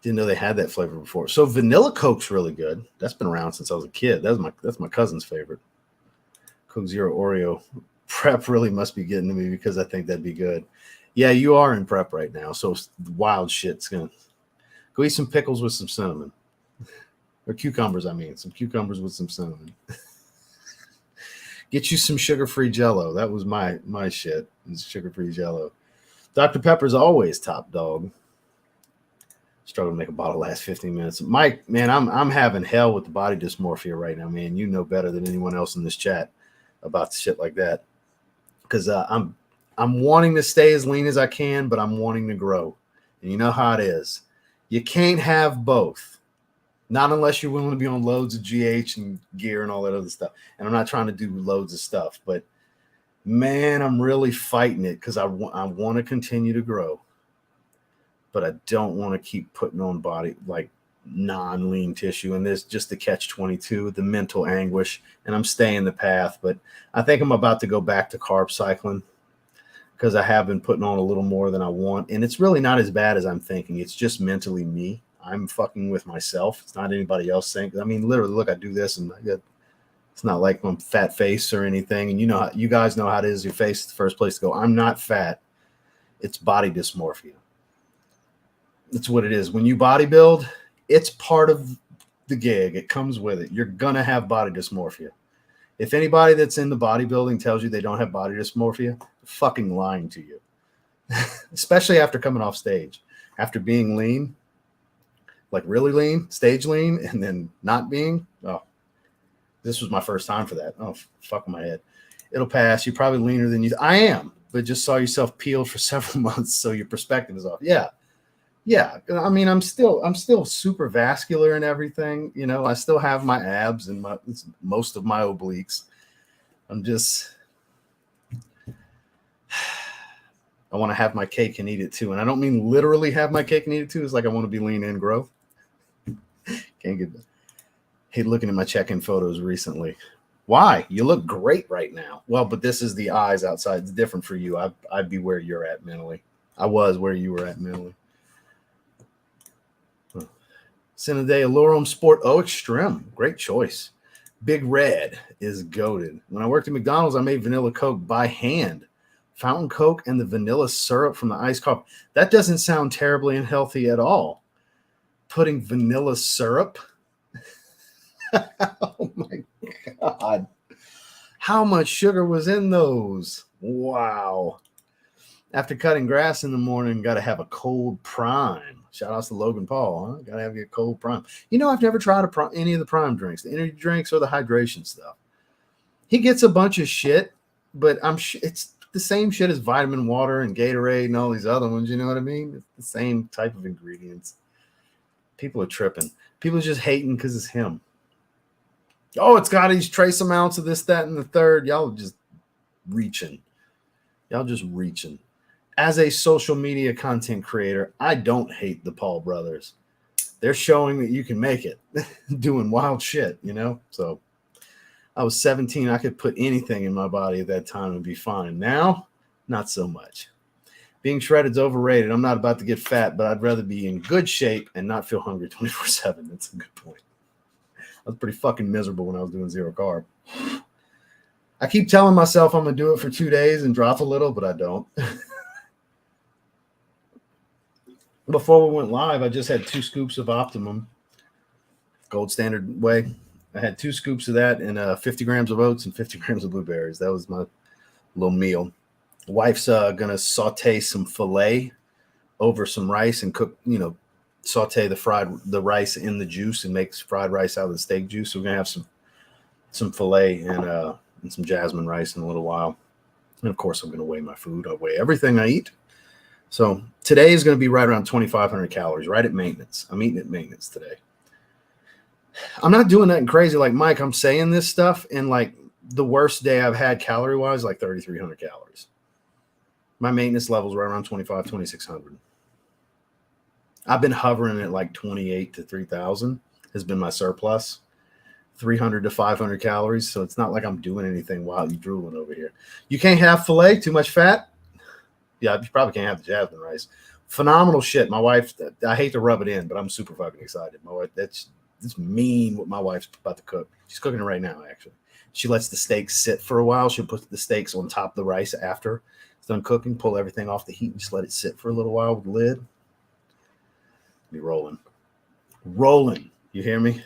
Didn't know they had that flavor before. So vanilla Coke's really good. That's been around since I was a kid. That's my cousin's favorite. Coke Zero Oreo. Prep really must be getting to me because I think that'd be good. Yeah, you are in prep right now, so wild shit's gonna go eat some pickles with some cinnamon. Or cucumbers, I mean. Some cucumbers with some cinnamon. Get you some sugar-free Jell-O. That was my shit. It's sugar-free Jell-O. Dr. Pepper's always top dog. Struggle to make a bottle last 15 minutes. Mike, man, I'm having hell with the body dysmorphia right now, man. You know better than anyone else in this chat about shit like that. Because I'm wanting to stay as lean as I can, but I'm wanting to grow. And you know how it is. You can't have both. Not unless you're willing to be on loads of GH and gear and all that other stuff. And I'm not trying to do loads of stuff, but man, I'm really fighting it because I want to continue to grow. But I don't want to keep putting on body like non-lean tissue. And there's just the catch-22, the mental anguish. And I'm staying the path. But I think I'm about to go back to carb cycling because I have been putting on a little more than I want. And it's really not as bad as I'm thinking. It's just mentally me. I'm fucking with myself. It's not anybody else saying. I mean, literally, look, I do this and it's not like I'm fat face or anything. And you guys know how it is. Your face is the first place to go. I'm not fat. It's body dysmorphia. That's what it is. When you bodybuild, it's part of the gig. It comes with it. You're going to have body dysmorphia. If anybody that's in the bodybuilding tells you they don't have body dysmorphia, they're fucking lying to you. Especially after coming off stage. After being lean, like really lean, stage lean, and then not being. Oh, this was my first time for that. Oh, fuck my head. It'll pass. You're probably leaner than you. I am, but just saw yourself peeled for several months, so your perspective is off. Yeah. Yeah, I mean, I'm still super vascular and everything. You know, I still have my abs and most of my obliques. I want to have my cake and eat it too. And I don't mean literally have my cake and eat it too. It's like I want to be lean and grow. Can't get that. Hey, looking at my check-in photos recently. Why? You look great right now. Well, but this is the eyes outside. It's different for you. I'd be where you're at mentally. I was where you were at mentally. Sin of the Day, Alorum Sport O Extreme. Great choice. Big Red is goated. When I worked at McDonald's, I made vanilla Coke by hand. Fountain Coke and the vanilla syrup from the iced coffee. That doesn't sound terribly unhealthy at all. Putting vanilla syrup? Oh my God. How much sugar was in those? Wow. After cutting grass in the morning, got to have a cold prime. Shout out to Logan Paul. Huh? Got to have your cold prime. You know, I've never tried any of the prime drinks, the energy drinks or the hydration stuff. He gets a bunch of shit, but it's the same shit as vitamin water and Gatorade and all these other ones. You know what I mean? It's the same type of ingredients. People are tripping. People are just hating because it's him. Oh, it's got these trace amounts of this, that, and the third. Y'all just reaching. As a social media content creator, I don't hate the Paul brothers. They're showing that you can make it doing wild shit, you know? So I was 17. I could put anything in my body at that time and be fine. Now, not so much. Being shredded's overrated. I'm not about to get fat, but I'd rather be in good shape and not feel hungry 24/7. That's a good point. I was pretty fucking miserable when I was doing zero carb. I keep telling myself I'm going to do it for 2 days and drop a little, but I don't. Before we went live, I just had 2 scoops of Optimum, gold standard whey. I had 2 scoops of that and 50 grams of oats and 50 grams of blueberries. That was my little meal. The wife's going to saute some filet over some rice and cook, saute the rice in the juice and make fried rice out of the steak juice. So we're going to have some filet and some jasmine rice in a little while. And of course, I'm going to weigh my food. I weigh everything I eat. So today is going to be right around 2,500 calories, right at maintenance. I'm eating at maintenance today. I'm not doing nothing crazy like Mike. I'm saying this stuff, and like the worst day I've had calorie-wise, like 3,300 calories. My maintenance level is right around 2,600. I've been hovering at like 28 to 3,000 has been my surplus. 300 to 500 calories. So it's not like I'm doing anything while you drooling over here. You can't have filet, too much fat. Yeah, you probably can't have the jasmine rice. Phenomenal shit. My wife, I hate to rub it in, but I'm super fucking excited. My wife, that's mean what my wife's about to cook. She's cooking it right now, actually. She lets the steaks sit for a while. She'll put the steaks on top of the rice after it's done cooking, pull everything off the heat, and just let it sit for a little while with the lid. Be rolling. Rolling. You hear me?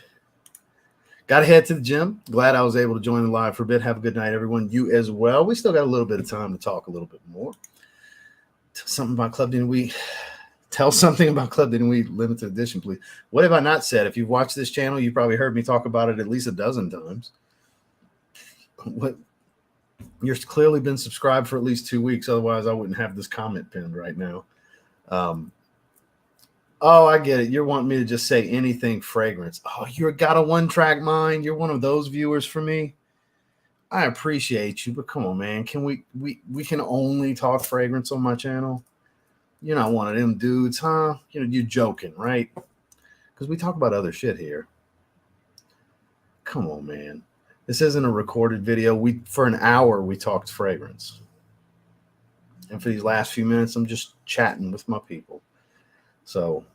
Got to head to the gym. Glad I was able to join the live for a bit. Have a good night, everyone. You as well. We still got a little bit of time to talk a little bit more. Tell something about Club Didn't We? Tell something about Club Didn't We limited edition, please. What have I not said? If you've watched this channel, you probably heard me talk about it at least a dozen times. What? You're clearly been subscribed for at least 2 weeks. Otherwise, I wouldn't have this comment pinned right now. Oh, I get it. You're wanting me to just say anything fragrance. Oh, you're got a one-track mind. You're one of those viewers for me. I appreciate you, but come on, man. Can we can only talk fragrance on my channel? You're not one of them dudes, huh? You're joking, right? Because we talk about other shit here. Come on, man. This isn't a recorded video. For an hour we talked fragrance. And for these last few minutes, I'm just chatting with my people. So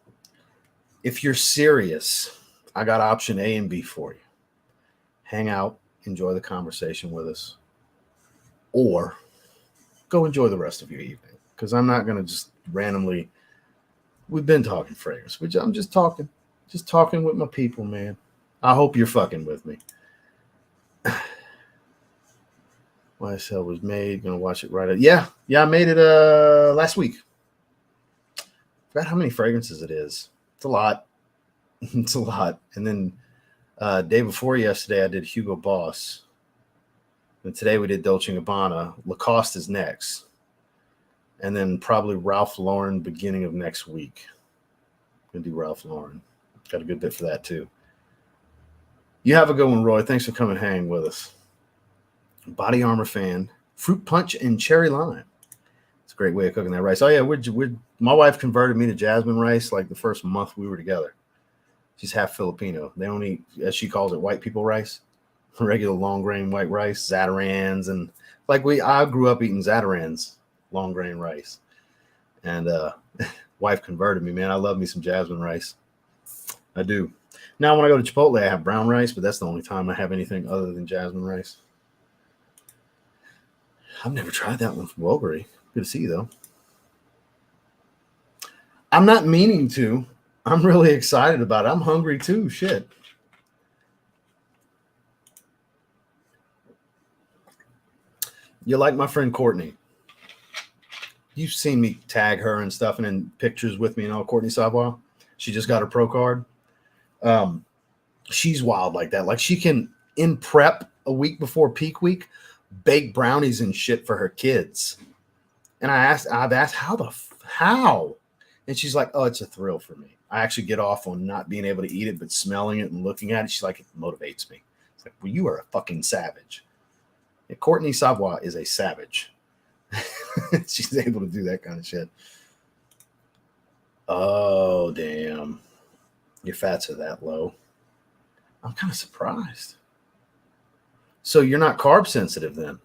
if you're serious, I got option A and B for you. Hang out, enjoy the conversation with us, or go enjoy the rest of your evening. Because I'm not going to just randomly, we've been talking fragrance, which I'm just talking with my people, man. I hope you're fucking with me. YSL was made, gonna watch it right up. Yeah, I made it last week. Forgot how many fragrances it is. It's a lot. It's a lot. And then day before yesterday, I did Hugo Boss. And today we did Dolce & Gabbana. Lacoste is next. And then probably Ralph Lauren beginning of next week. I'm gonna do Ralph Lauren. Got a good bit for that too. You have a good one, Roy. Thanks for coming hang with us. Body Armor fan. Fruit punch and cherry lime. It's a great way of cooking that rice. Oh yeah, my wife converted me to jasmine rice like the first month we were together. She's half Filipino. They don't eat, as she calls it, white people rice. Regular long grain white rice, Zatarans, and I grew up eating Zatarans, long grain rice. And wife converted me, man. I love me some jasmine rice. I do. Now when I go to Chipotle, I have brown rice, but that's the only time I have anything other than jasmine rice. I've never tried that one from Wilbury. Good to see you, though. I'm not meaning to. I'm really excited about it. I'm hungry, too. Shit. You're like my friend Courtney. You've seen me tag her and stuff and in pictures with me and all. Courtney Savoy. She just got her pro card. She's wild like that. Like she can, in prep a week before peak week, bake brownies and shit for her kids. And I've asked how? And she's like, oh, it's a thrill for me. I actually get off on not being able to eat it, but smelling it and looking at it. She's like, it motivates me. It's like, well, you are a fucking savage. And Courtney Savoy is a savage. She's able to do that kind of shit. Oh, damn. Your fats are that low. I'm kind of surprised. So you're not carb sensitive then?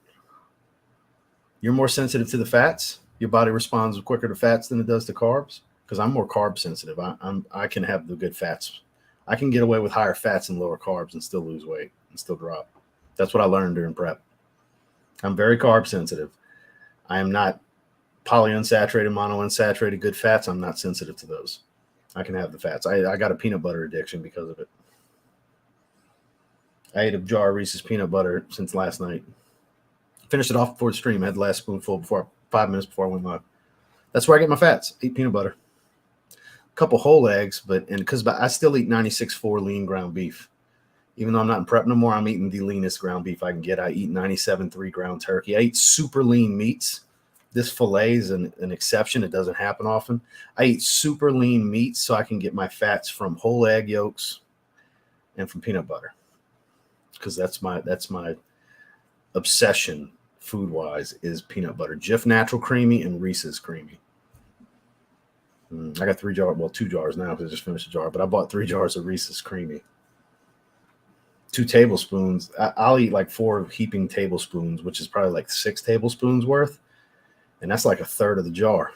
You're more sensitive to the fats? your body responds quicker to fats than it does to carbs? Because I'm more carb sensitive. I can have the good fats. I can get away with higher fats and lower carbs and still lose weight and still drop. That's what I learned during prep. I'm very carb sensitive. I am not polyunsaturated, monounsaturated good fats. I'm not sensitive to those. I can have the fats. I got a peanut butter addiction because of it. I ate a jar of Reese's peanut butter since last night. Finished it off before the stream. I had the last spoonful 5 minutes before I went live. That's where I get my fats. Eat peanut butter. A couple whole eggs, because I still eat 96.4 lean ground beef. Even though I'm not in prep no more, I'm eating the leanest ground beef I can get. I eat 97.3 ground turkey. I eat super lean meats. This filet is an exception. It doesn't happen often. I eat super lean meats so I can get my fats from whole egg yolks and from peanut butter. Because that's my obsession food-wise is peanut butter. Jif Natural Creamy and Reese's Creamy. I got 2 jars now because I just finished a jar, but I bought 3 jars of Reese's Creamy. 2 tablespoons. I'll eat like 4 heaping tablespoons, which is probably like 6 tablespoons worth. And that's like a third of the jar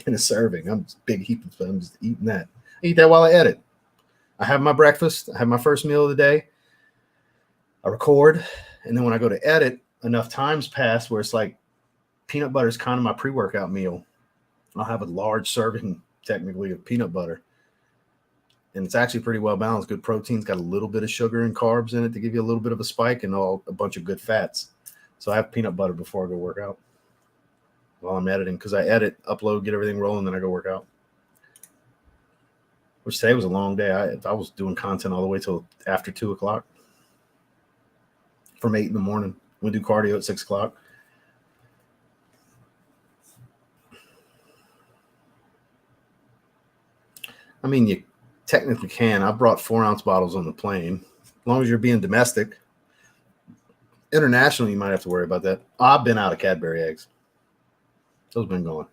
in a serving. I'm just big heaping, but I'm just eating that. I eat that while I edit. I have my breakfast. I have my first meal of the day. I record. And then when I go to edit, enough times pass where it's like peanut butter is kind of my pre-workout meal. I'll have a large serving, technically, of peanut butter. And it's actually pretty well balanced. Good proteins, got a little bit of sugar and carbs in it to give you a little bit of a spike and a bunch of good fats. So I have peanut butter before I go work out while I'm editing, because I edit, upload, get everything rolling, then I go work out. Which today was a long day. I was doing content all the way till after 2 o'clock. From 8 in the morning. We do cardio at 6 o'clock. I mean, you technically can. I brought 4-ounce bottles on the plane. As long as you're being domestic. Internationally, you might have to worry about that. I've been out of Cadbury eggs. Those have been gone.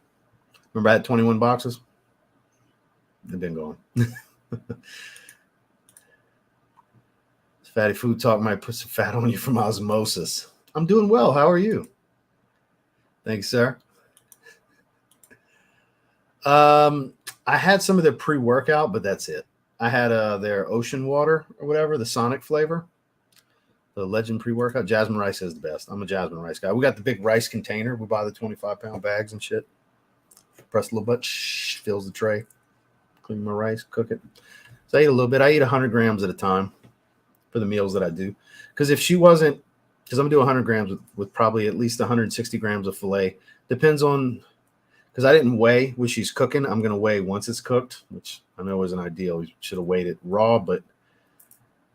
Remember I had 21 boxes? They've been gone. Fatty food talk might put some fat on you from osmosis. I'm doing well. How are you? Thanks, sir. I had some of their pre-workout, but that's it. I had their ocean water or whatever, the Sonic flavor. The Legend pre-workout. Jasmine rice is the best. I'm a jasmine rice guy. We got the big rice container. We buy the 25-pound bags and shit. Press a little bit. Fills the tray. Clean my rice. Cook it. So I eat a little bit. I eat 100 grams at a time for the meals that I do. Because if she wasn't, because I'm going to do 100 grams with probably at least 160 grams of filet. Depends on, because I didn't weigh when she's cooking. I'm going to weigh once it's cooked, which I know isn't ideal. We should have weighed it raw, but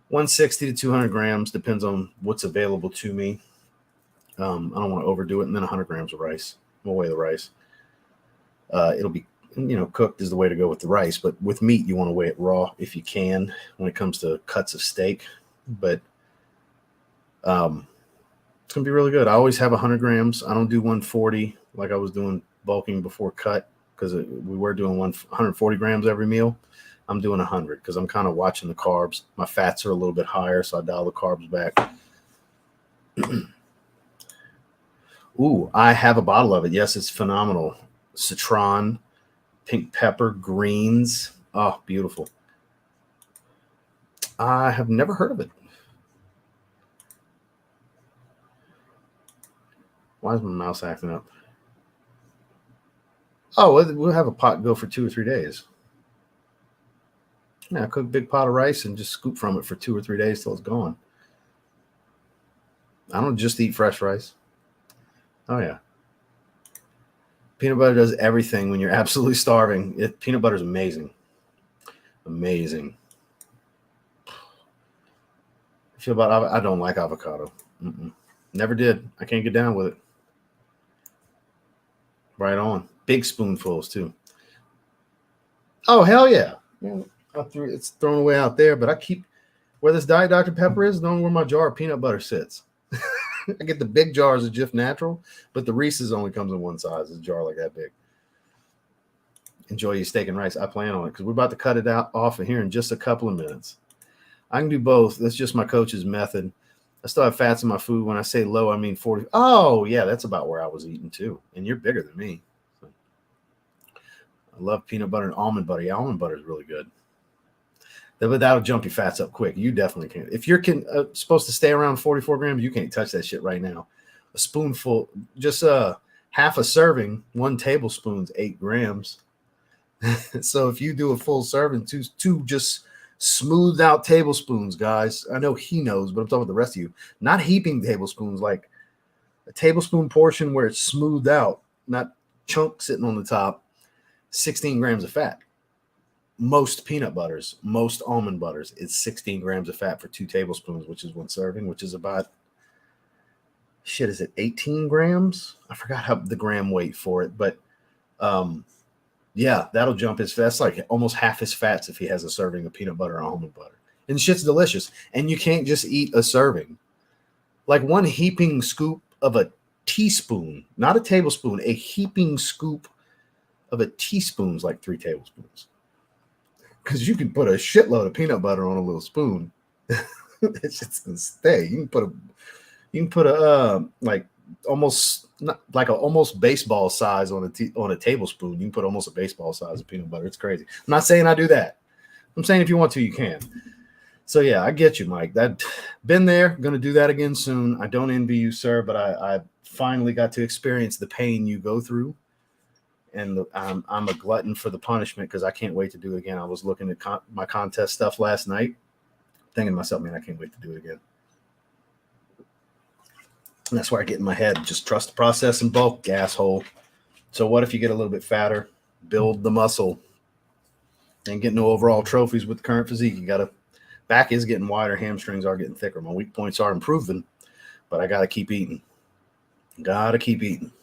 160 to 200 grams depends on what's available to me. I don't want to overdo it. And then 100 grams of rice. We'll weigh the rice. It'll be, cooked is the way to go with the rice. But with meat, you want to weigh it raw if you can when it comes to cuts of steak. But it's going to be really good. I always have 100 grams. I don't do 140 like I was doing bulking before cut, because we were doing 140 grams every meal. I'm doing 100 because I'm kind of watching the carbs. My fats are a little bit higher, so I dial the carbs back. Ooh, I have a bottle of it. Yes, it's phenomenal. Citron, pink pepper, greens. Oh, beautiful. I have never heard of it. Why is my mouse acting up? Oh, we'll have a pot go for 2 or 3 days. Yeah, cook a big pot of rice and just scoop from it for 2 or 3 days till it's gone. I don't just eat fresh rice. Oh, yeah. Peanut butter does everything when you're absolutely starving. Peanut butter is amazing. Amazing. I feel about I don't like avocado. Never did. I can't get down with it. Right on. Big spoonfuls, too. Oh, hell yeah. It's thrown away out there, but I keep where this Diet Dr. Pepper is, knowing where my jar of peanut butter sits. I get the big jars of Jif Natural, but the Reese's only comes in one size. It's a jar like that big. Enjoy your steak and rice. I plan on it because we're about to cut it off of here in just a couple of minutes. I can do both. That's just my coach's method. I still have fats in my food. When I say low, I mean 40. Oh, yeah, that's about where I was eating too. And you're bigger than me. So. I love peanut butter and almond butter. Yeah, almond butter is really good. But that'll jump your fats up quick. You definitely can. If you're supposed to stay around 44 grams, you can't touch that shit right now. A spoonful, just half a serving, 1 tablespoon's 8 grams. So if you do a full serving, two just smoothed out tablespoons, guys. I know he knows, but I'm talking about the rest of you. Not heaping tablespoons, like a tablespoon portion where it's smoothed out, not chunk sitting on the top. 16 grams of fat. Most peanut butters, most almond butters, it's 16 grams of fat for 2 tablespoons, which is 1 serving, which is about, shit, is it 18 grams? I forgot how the gram weight for it, but yeah, that'll jump his fat. That's like almost half his fats if he has a serving of peanut butter and almond butter. And shit's delicious. And you can't just eat a serving. Like 1 heaping scoop of a teaspoon, not a tablespoon, a heaping scoop of a teaspoon is like 3 tablespoons. Because you can put a shitload of peanut butter on a little spoon. It's just gonna stay. You can put a like almost not like a almost baseball size on a tablespoon. You can put almost a baseball size of peanut butter. It's crazy. I'm not saying I do that. I'm saying if you want to, you can. So yeah, I get you, Mike. That been there. Gonna do that again soon. I don't envy you, sir, but I finally got to experience the pain you go through. And I'm a glutton for the punishment because I can't wait to do it again. I was looking at my contest stuff last night, thinking to myself, man, I can't wait to do it again. And that's where I get in my head. Just trust the process and bulk, asshole. So what if you get a little bit fatter, build the muscle, and get no overall trophies with the current physique? You got to, back is getting wider, hamstrings are getting thicker. My weak points are improving, but I got to keep eating. Got to keep eating.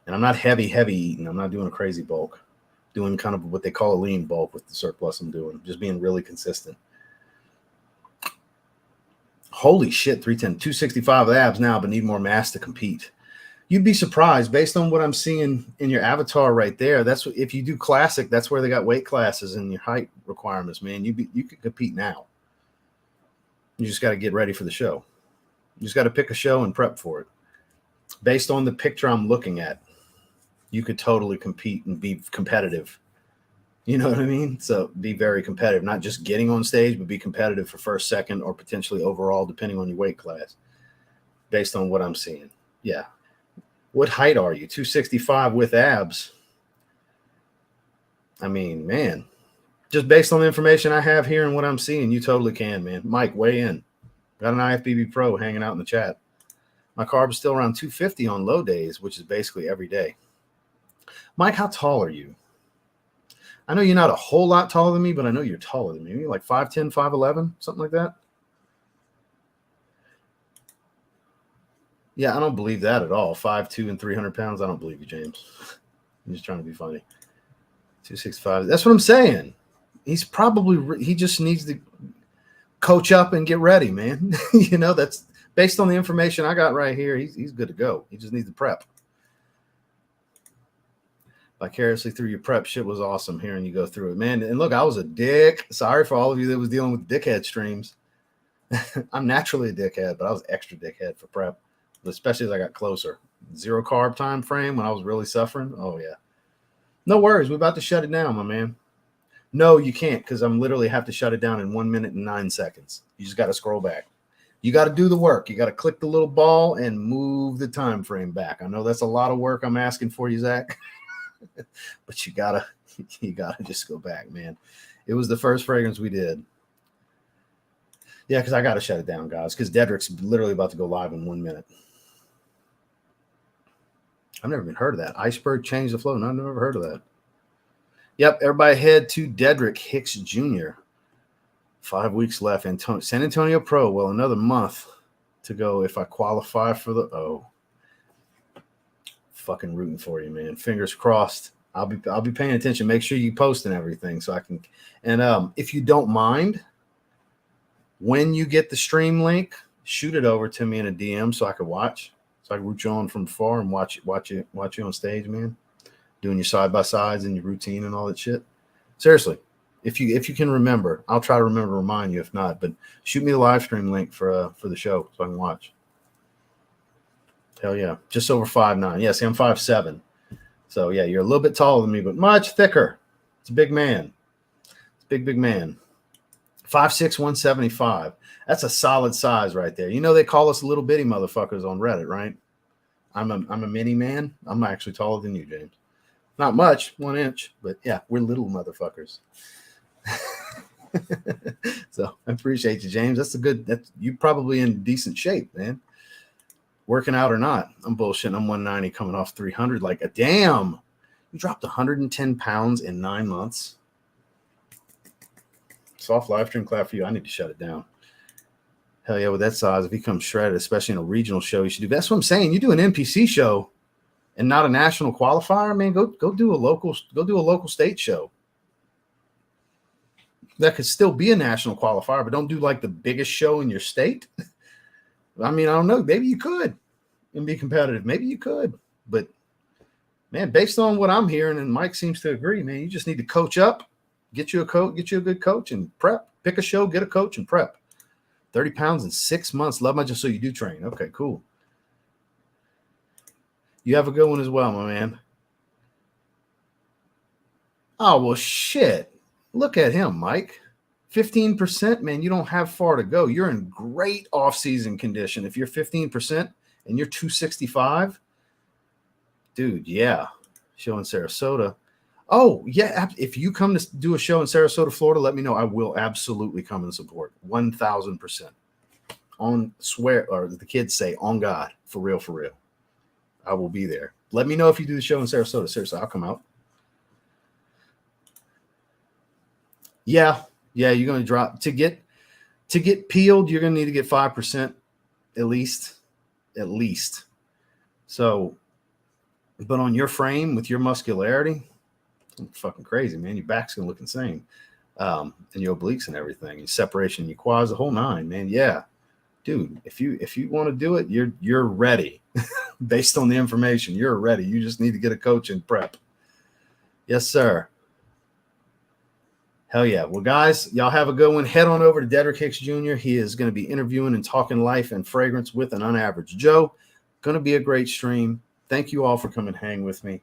And I'm not heavy eating. I'm not doing a crazy bulk. Doing kind of what they call a lean bulk with the surplus I'm doing. Just being really consistent. Holy shit, 310. 265 abs now, but need more mass to compete. You'd be surprised based on what I'm seeing in your avatar right there. That's what, if you do classic, that's where they got weight classes and your height requirements, man. You could compete now. You just got to get ready for the show. You just got to pick a show and prep for it. Based on the picture I'm looking at, you could totally compete and be competitive. You know what I mean? So be very competitive, not just getting on stage, but be competitive for first, second, or potentially overall, depending on your weight class, based on what I'm seeing. Yeah. What height are you? 265 with abs. I mean, man, just based on the information I have here and what I'm seeing, you totally can, man. Mike, weigh in. Got an IFBB Pro hanging out in the chat. My carb is still around 250 on low days, which is basically every day. Mike, how tall are you? I know you're not a whole lot taller than me, but I know you're taller than me. You're like 5'10", 5'11", something like that. Yeah, I don't believe that at all. 5'2" and 300 pounds. I don't believe you, James. I'm just trying to be funny. 265. That's what I'm saying. He's probably, he just needs to coach up and get ready, man. You know, that's based on the information I got right here. He's good to go. He just needs to prep. Vicariously through your prep, shit was awesome hearing you go through it, man. And look, I was a dick. Sorry for all of you that was dealing with dickhead streams. I'm naturally a dickhead, but I was extra dickhead for prep, especially as I got closer. 0 carb time frame when I was really suffering. Oh yeah. No worries. We're about to shut it down, my man. No, you can't, because I'm literally have to shut it down in 1 minute and 9 seconds. You just got to scroll back. You got to do the work. You got to click the little ball and move the time frame back. I know that's a lot of work I'm asking for you, Zach. But you gotta just go back, man. It was the first fragrance we did. Yeah, because I gotta shut it down, guys, because Dedrick's literally about to go live in 1 minute. I've never even heard of that. Iceberg changed the flow. No, I've never heard of that. Yep, everybody head to Dedrick Hicks Jr. 5 weeks left. San Antonio Pro. Well, another month to go if I qualify for the fucking rooting for you, man. Fingers crossed. I'll be paying attention. Make sure you post and everything so I can. And if you don't mind, when you get the stream link, shoot it over to me in a DM so I can watch. So I can root you on from far and watch you on stage, man. Doing your side by sides and your routine and all that shit. Seriously, If you can remember, I'll try to remember to remind you. If not, but shoot me the live stream link for the show so I can watch. Hell yeah, just over 5'9". Yeah, see, I'm 5'7". So yeah, you're a little bit taller than me, but much thicker. It's a big man. It's a big man. 5'6", 175. That's a solid size right there. You know they call us little bitty motherfuckers on Reddit, right? I'm a mini man. I'm actually taller than you, James. Not much, 1 inch, but yeah, we're little motherfuckers. So I appreciate you, James. That's you probably in decent shape, man. Working out or not. I'm bullshitting. I'm 190 coming off 300. Like a damn. You dropped 110 pounds in 9 months. Soft live stream clap for you. I need to shut it down. Hell yeah, with that size, if he comes shredded, especially in a regional show, you should do. That's what I'm saying. You do an NPC show and not a national qualifier, man. Go do a local state show. That could still be a national qualifier, but don't do like the biggest show in your state. I mean, I don't know. Maybe you could and be competitive. Maybe you could, but man, based on what I'm hearing, and Mike seems to agree, man, you just need to coach up, get you a good coach and prep. Pick a show, get a coach and prep. 30 pounds in 6 months. Love my just so you do train. Okay, cool. You have a good one as well, my man. Oh, well, shit. Look at him, Mike. 15%, man, you don't have far to go. You're in great off-season condition. If you're 15% and you're 265, dude, yeah. Show in Sarasota. Oh, yeah. If you come to do a show in Sarasota, Florida, let me know. I will absolutely come and support. 1,000%. On swear, or the kids say, on God. For real. I will be there. Let me know if you do the show in Sarasota. Seriously, I'll come out. Yeah, you're going to drop. To get peeled, you're going to need to get 5% at least. So, but on your frame with your muscularity, it's fucking crazy, man. Your back's going to look insane. And your obliques and everything, your separation, your quads, the whole nine, man. Yeah, dude, if you want to do it, you're ready. Based on the information, you're ready. You just need to get a coach and prep. Yes, sir. Hell yeah. Well, guys, y'all have a good one. Head on over to Dedrick Hicks Jr. He is going to be interviewing and talking life and fragrance with an unaveraged Joe. Going to be a great stream. Thank you all for coming hang with me.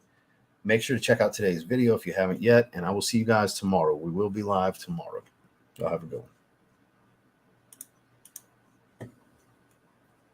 Make sure to check out today's video if you haven't yet, and I will see you guys tomorrow. We will be live tomorrow. Y'all have a good one.